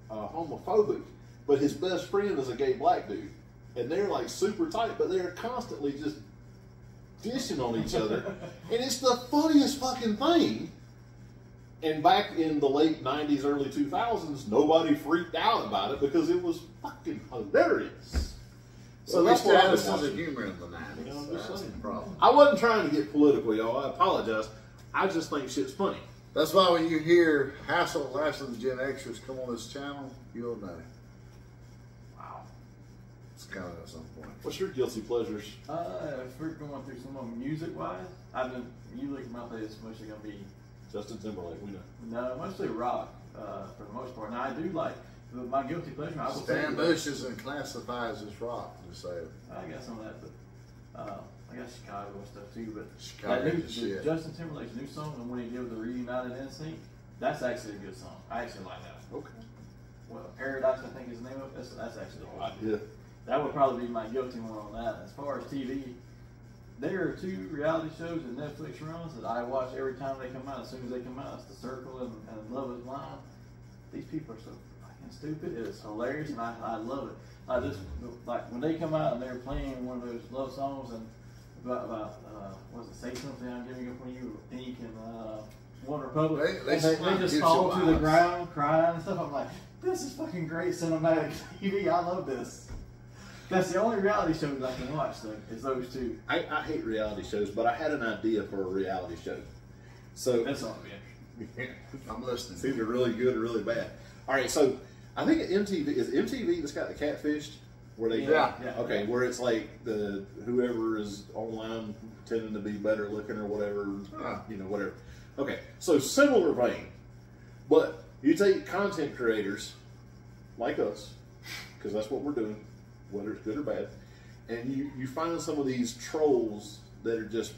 homophobic, but his best friend is a gay black dude, and they're like super tight, but they're constantly just dishing on each other, and it's the funniest fucking thing. And back in the late 90s, early 2000s, nobody freaked out about it because it was fucking hilarious. So that's we still what had I've a been sense of watching. humor in the 90s. You know, That's the problem. I wasn't trying to get political, y'all. I apologize. I just think shit's funny. That's why when you hear Hassel, last of the Gen Xers come on this channel, you'll know. Wow. It's coming at some point. What's your guilty pleasures? If we're going through some of them music-wise, you look at my playlist, it's mostly going to be Justin Timberlake, we know. no, mostly rock for the most part. Now I do like my guilty pleasure. I will Stan say Bush isn't classified as rock, just say it. I got some of that, but I got Chicago and stuff too. But Chicago that new, is shit. Justin Timberlake's new song, and when he did with the Reunited NSYNC, that's actually a good song. I actually like that one. Okay. Paradise, I think is the name of it. That's actually a lot. Yeah. That would probably be my guilty one on that. As far as TV, there are 2 reality shows that Netflix runs that I watch every time they come out. As soon as they come out, it's The Circle and Love Is Blind. These people are so fucking stupid. It is hilarious, and I love it. I just like when they come out and they're playing one of those love songs and about what was it? Say Something, I'm Giving Up on You, Ink, and One Republic. They just fall to the ground crying and stuff. I'm like, this is fucking great cinematic TV. I love this. That's the only reality shows I can watch, though, is those 2. I hate reality shows, but I had an idea for a reality show. So that's all I'm listening. It's either really good or really bad. All right, so I think MTV that's got the Catfished, where they okay, where it's like whoever is online pretending to be better looking or whatever, whatever. Okay, so similar vein, but you take content creators like us, because that's what we're doing, whether it's good or bad, and you find some of these trolls that are just,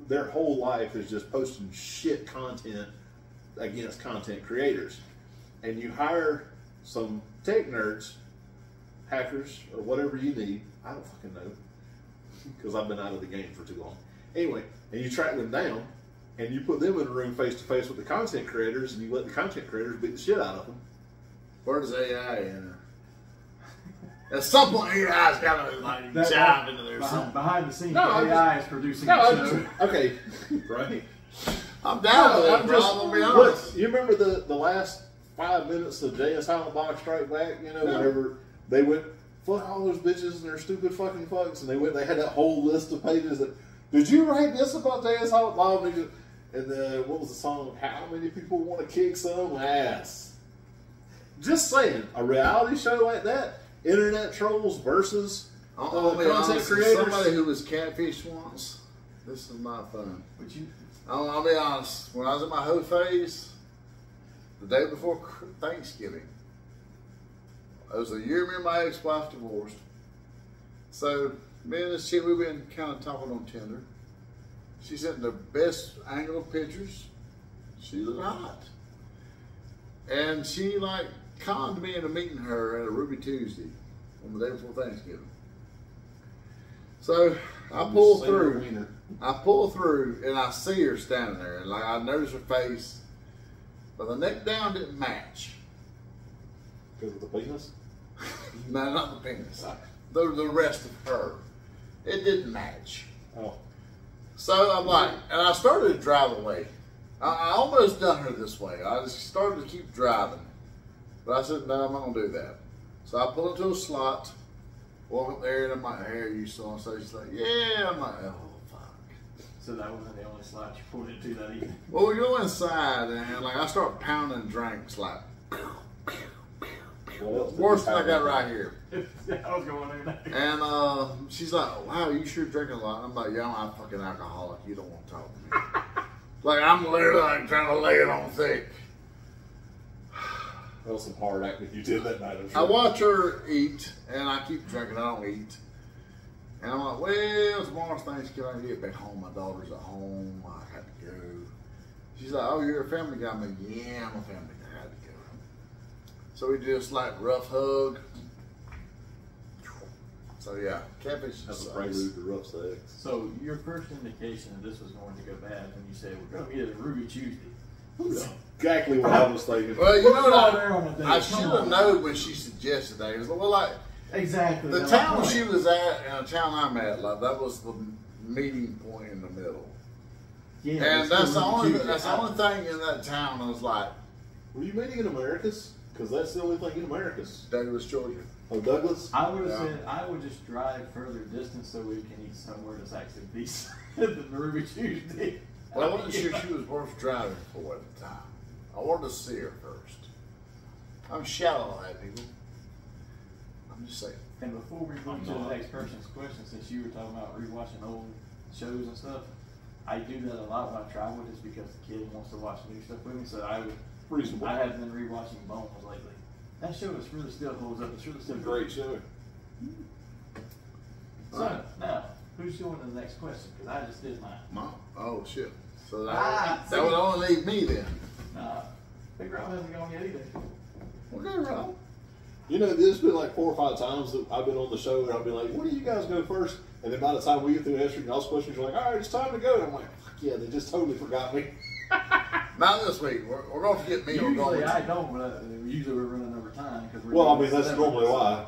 their whole life is just posting shit content against content creators, and you hire some tech nerds, hackers, or whatever you need. I don't fucking know, because I've been out of the game for too long. Anyway, and you track them down, and you put them in a room face to face with the content creators, and you let the content creators beat the shit out of them. Where does AI enter? At some point, AI's got to dive into there. Behind the scenes, AI is producing the show. Okay, right. I'm down with it, bro. I'm gonna be honest. Look, you remember the last 5 minutes of Jay and Silent Bob Strike Back? Whenever they went, fuck all those bitches and their stupid fucking fucks, and they had that whole list of pages that, did you write this about Jay and Silent Bob? And what was the song? How many people want to kick some ass? Just saying, a reality show like that, internet trolls versus content creators. Somebody who was catfished once. This is my fun. I'll be honest. When I was in my hoe phase, the day before Thanksgiving, it was the year me and my ex-wife divorced. So me and this chick, we've been kind of talking on Tinder. She sent the best angle pictures. She looked hot, and she conned me into meeting her at a Ruby Tuesday on the day before Thanksgiving. So I pull through. And I see her standing there, and I notice her face, but the neck down didn't match. Because of the penis? No, not the penis. The rest of her, it didn't match. Oh. So I'm like, and I started to drive away. I almost done her this way. I just started to keep driving. But I said, no, I'm not going to do that. So I pulled into a slot, walk up there, and I'm like, hey, are you so and so? She's like, yeah. I'm like, oh, fuck. So that wasn't the only slot you pulled into that evening? Well, we go inside, and I start pounding drinks, worse than I got right here. I was going there next. And she's like, wow, you sure drinking a lot. And I'm like, yeah, I'm a fucking alcoholic. You don't want to talk to me. I'm literally trying to lay it on thick. That was some hard acting you did that night. I watch her eat, and I keep drinking. I don't eat. And I'm like, well, tomorrow's Thanksgiving. I get back home. My daughter's at home. I have to go. She's like, oh, you're a family guy. I'm like, yeah, I'm a family guy. I have to go. So we just rough hug. So yeah, catfish. That's a prelude to rough sex. So your first indication that this was going to go bad when you said we're going to meet at a Ruby Tuesday. Exactly what I was thinking. Well, you know what? I should have known when she suggested that. It was exactly the town she was at and the town I'm at. That was the meeting point in the middle. Yeah, and that's the only thing in that town. I was like, were you meeting in Americus? Because that's the only thing in Americus. Douglas, Georgia. Oh, Douglas? I would have said I would just drive further distance so we can eat somewhere that's actually decent than the Ruby Tuesday. Well, I wasn't sure she was worth driving for at the time. I wanted to see her first. I'm shallow at people. I'm just saying. And before we move to the next person's question, since you were talking about rewatching old shows and stuff, I do that a lot when I travel just because the kid wants to watch new stuff with me. So I have been rewatching Bones lately. That show is really still holds up. It's really still great show. So now, who's going to the next question? Because I just did mine. Mom. Oh shit. So that would only leave me then. Nah, Big Rob hasn't gone yet either. Okay, Rob. You know, there's been like 4 or 5 times that I've been on the show and I'll be like, "What do you guys go first?" And then by the time we get through answering y'all's questions, you're like, "All right, it's time to go." And I'm like, "Fuck yeah, they just totally forgot me." Not this week. We're going to forget me. Usually I don't, but usually we're running over time. Well, I mean, that's normally why.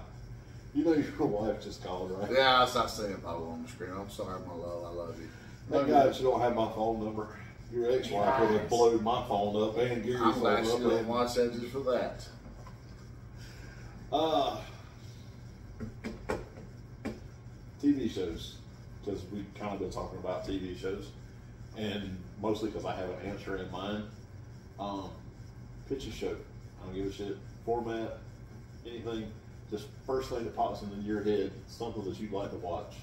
You know your wife just called, right? Yeah, I stopped saying Pablo on the screen. I'm sorry, my love. I love you. Thank God you don't have my phone number. Your ex-wife would have blown my phone up and Gary's I'm phone glad up. she didn't watch that just for that. TV shows, because we've kind of been talking about TV shows, and mostly because I have an answer in mind. Pitch a show. I don't give a shit. Format, anything. Just first thing that pops into your head, something that you'd like to watch.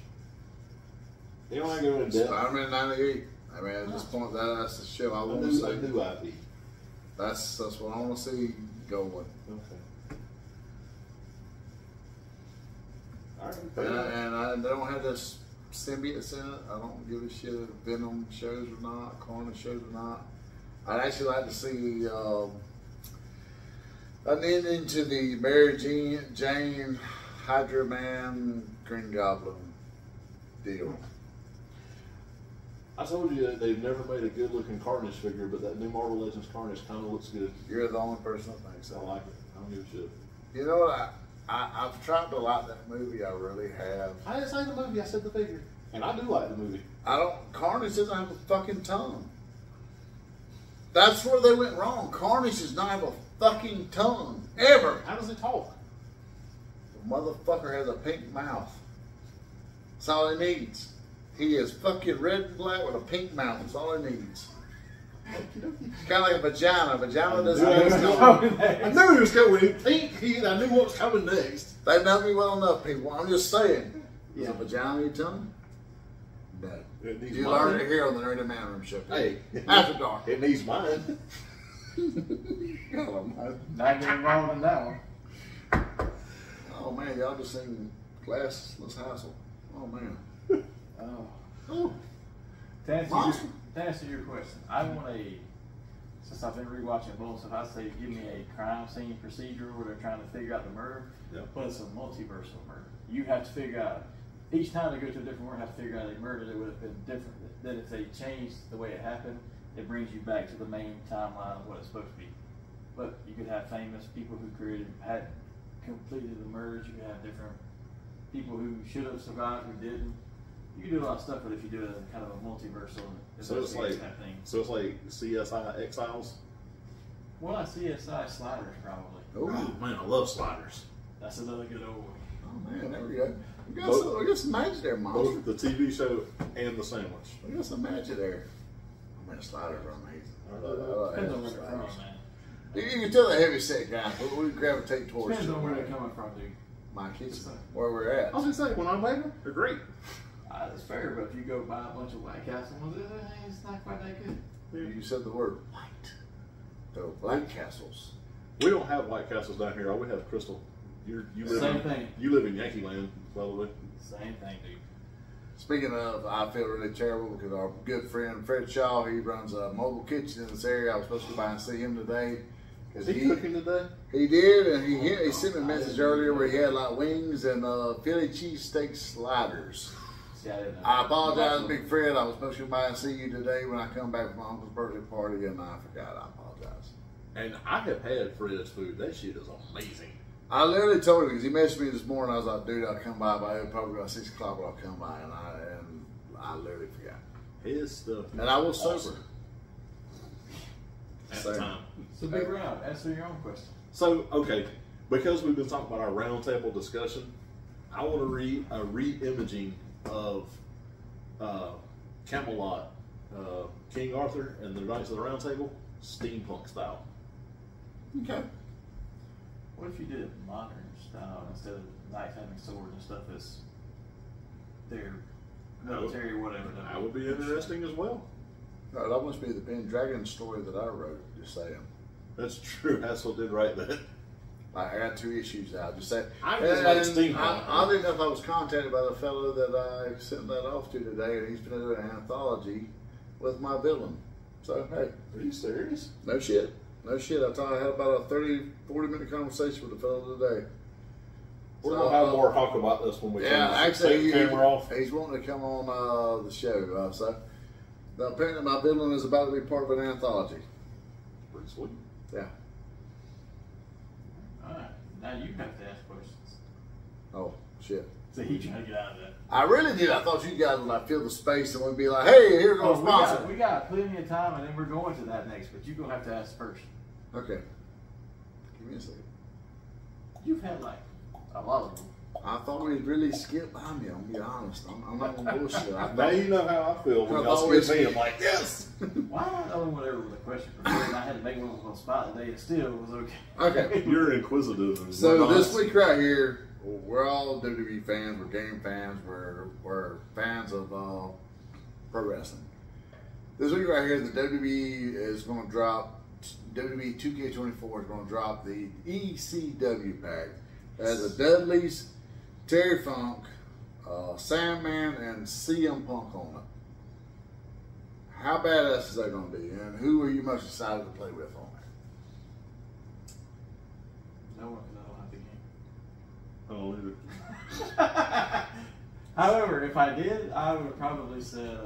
You don't want to go in depth. Spider-Man 98. I mean, at this point, that's the show I want to see. A new IP. That's what I want to see going. Okay. All right. And I don't have this symbiotes in it. I don't give a shit if Venom shows or not, Carnage shows or not. I'd actually like to see an ending to the Mary Jane, Hydra Man, Green Goblin deal. I told you that they've never made a good-looking Carnage figure, but that new Marvel Legends Carnage kind of looks good. You're the only person that thinks I so. like it. I don't give a shit. You know what? I've tried to like that movie. I really have. I didn't say the movie. I said the figure, and I do like the movie. Carnage doesn't have a fucking tongue. That's where they went wrong. Carnage does not have a fucking tongue ever. How does it talk? The motherfucker has a pink mouth. That's all he needs. He is fucking red and black with a pink mouth. That's all he needs. It's kind of like a vagina. Vagina doesn't have a tongue. I knew he was coming. Pink. I knew what was coming next. They know me well enough, people. I'm just saying. Is a vagina your tongue? No. You learn it here on the Nerdy Manroom show. Hey, After dark. It needs mine. Not getting wrong in that one. Oh man, y'all just seen Classless Hassel. Oh man. Oh. Oh. To answer your question, I want since I've been rewatching both, if I say give me a crime scene procedure where they're trying to figure out the murder, but it's a multiversal murder. You have to figure out, each time they go to a different world, have to figure out a murder that would have been different. That if they changed the way it happened, it brings you back to the main timeline of what it's supposed to be. But you could have famous people who had completed the murders. You could have different people who should have survived who didn't. You can do a lot of stuff, but if you do it in kind of a multiversal, So it's like kind of thing. So it's like CSI Exiles. Well, not CSI Sliders probably. Oh man, I love sliders. That's another good old one. Oh man, there we go. We got some magic there, Monster. Both the TV show and the sandwich. We got some magic there. Oh man, sliders are amazing. I love Depends on where sliders. they're from, man. You can tell the heavy set guy, but we gravitate towards Depends on where they're coming from, dude. my kids, where we're at. I was gonna say, when I'm later, they're great. That's fair, but if you go buy a bunch of White Castle ones, it's not quite that good. You said the word white. So Black Castles. We don't have White Castles down here. All we have is Crystal. You live Thing. You live in Yankee Land, by the way. Same thing, dude. Speaking of, I feel really terrible because our good friend Fred Shaw, he runs a mobile kitchen in this area. I was supposed to go by and see him today. Is he cooking today? He did, and he sent me a message earlier where he had like wings and Philly cheesesteak sliders. See, I apologize, Big Fred. I was supposed to go by and see you today when I come back from my uncle's birthday party, and I forgot. I apologize. And I have had Fred's food. That shit is amazing. I literally told him because he messaged me this morning. I was like, dude, I'll come by probably about 6 o'clock, but I'll come by, and I literally forgot. His stuff. And I was awesome. sober. At the time. So, Big Rob, answer your own question. So, okay, because we've been talking about our roundtable discussion, I want to read a re-imaging of Camelot, King Arthur and the Knights of the Round Table, steampunk style. Okay. What if you did it modern style instead of knights having swords and stuff as their military or whatever? That would be interesting as well. No, that must be the Ben Dragon story that I wrote. Just saying. That's true. Hassel did write that. I got 2 issues out. Just say. I just like steampunk. I didn't know if I was contacted by the fellow that I sent that off to today, and he's been doing an anthology with my villain. So hey, Are you serious? no shit. No shit, I thought I had about a 30, 40-minute conversation with the fellow today. We're going to have more talk about this when we take the camera off. He's wanting to come on the show. So apparently my villain is about to be part of an anthology. Pretty sweet. Yeah. Alright, now you have to ask questions. Oh, shit. So he trying to get out of that. I really did. I thought you guys would like fill the space and we'd be like, hey, here's our sponsor. We got plenty of time and then we're going to that next, but you're going to have to ask first. Okay. Give me a second. You've had like a lot of them. I thought we'd really skip by me, I'm going to be honest. I'm not going to bullshit. Now you know how I feel when y'all skip me. I'm like, yes! Why not know whatever was a question for me and I had to make one on the spot today, it still was okay. Okay. You're inquisitive. So this week right here, we're all WWE fans, we're game fans, we're fans of pro wrestling. This week right here, the WWE is going to drop, WWE 2K24 is going to drop the ECW pack. It has the Dudleys, Terry Funk, Sandman, and CM Punk on it. How badass is that going to be? And who are you most excited to play with on it? No one, because I don't have the game. Oh, either. However, if I did, I would have probably said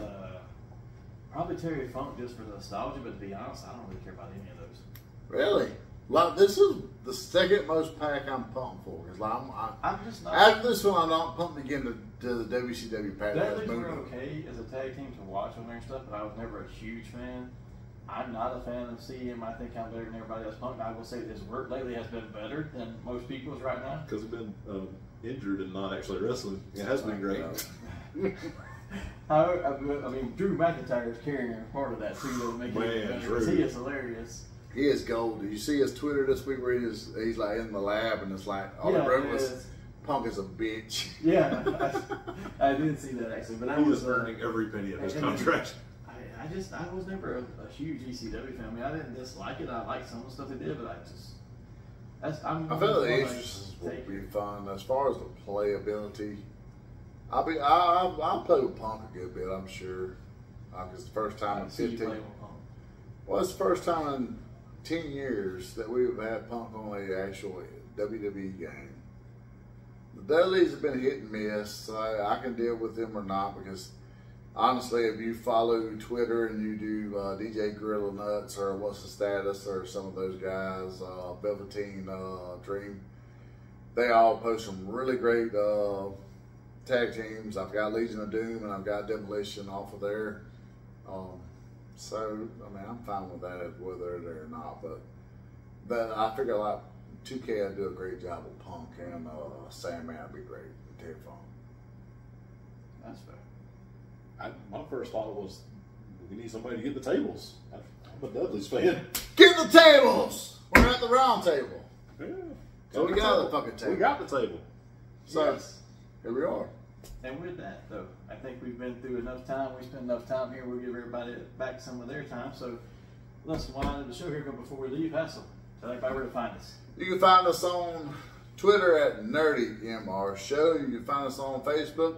probably Terry Funk just for the nostalgia, but to be honest, I don't really care about any of those. Really? Like, this is the second most pack I'm pumped for. Because I'm just not. After this one, I'm not pumped again to the WCW pack. Dudleys were okay as a tag team to watch on their stuff, but I was never a huge fan. I'm not a fan of CM. I think I'm better than everybody else. Punk, I will say his work lately has been better than most people's right now. Because he's been injured and not actually wrestling. It has been great. However, I mean, Drew McIntyre is carrying a part of that too, though, making it better. He is hilarious. He is gold. Did you see his Twitter this week where he's like in the lab and it's like all the wrote was Punk is a bitch. Yeah, I did see that actually, but I was earning every penny of his contract. I was never a huge ECW fan. I mean, I didn't dislike it. I liked some of the stuff they did, but I feel the entrances will be fun. As far as the playability, I'll play with Punk a good bit, I'm sure. It's the first time in 15. Well, it's the first time in 10 years that we've had Punk on a actual WWE game. The Dudleys have been hit and miss. So I can deal with them or not because honestly, if you follow Twitter and you do DJ Gorilla Nuts or What's the Status or some of those guys, Velveteen Dream, they all post some really great tag teams. I've got Legion of Doom and I've got Demolition off of there. So, I mean, I'm fine with that whether they're there or not. But I figure like 2K would do a great job with Punk and Sandman would be great with Terry Funk. That's fair. My first thought was we need somebody to get the tables. I'm a Dudley's fan. Get the tables! We're at the round table. Yeah. So we got the fucking table. We got the table. So, yes. Here we are. And with that, though, I think we've been through enough time. We spent enough time here. We'll give everybody back some of their time. So let's wind the show here. But before we leave, Hassel, tell everybody where to find us. You can find us on Twitter at Nerdy MR Show. You can find us on Facebook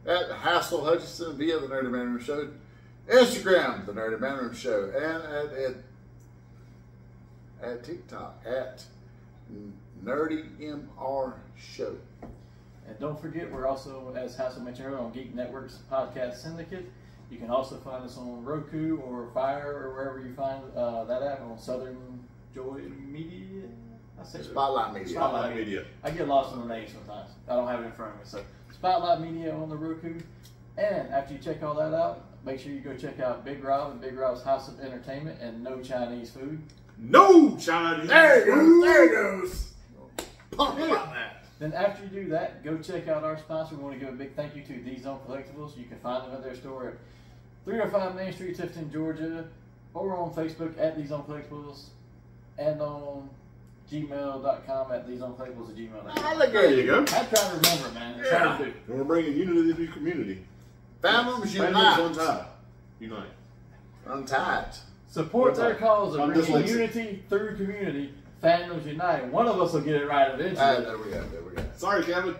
at Hassel Hutchinson via the Nerdy Manroom Show. Instagram, the Nerdy Manroom Show. And at TikTok at Nerdy MR Show. And don't forget, we're also, as Hassel mentioned earlier, on Geek Network's Podcast Syndicate. You can also find us on Roku or Fire or wherever you find that app, on Southern Joy Media. Spotlight Media. Spotlight Media. I get lost in the names sometimes. I don't have it in front of me. So Spotlight Media on the Roku. And after you check all that out, make sure you go check out Big Rob and Big Rob's House of Entertainment and No Chinese Food. No Chinese. There it goes. There it goes. Pump about that. Then after you do that, go check out our sponsor. We want to give a big thank you to These Zone Collectibles. You can find them at their store at 305 Main Street, Tifton, Georgia, or on Facebook at These Zone Collectibles, and on gmail.com at thesezonecollectibles@gmail.com. There you go. I'm trying to remember, man. It's hard to do. And we're bringing unity to the community. Families unite. Unite. Unite. Untied. Support their cause of I'm bringing dyslexic. unity through community. Fandoms Unite. One of us will get it right eventually. There we go. There we go. Sorry, Kevin.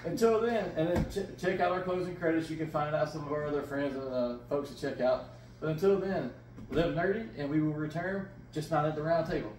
Until then, and then check out our closing credits. You can find out some of our other friends and folks to check out. But until then, live nerdy, and we will return just not at the round table.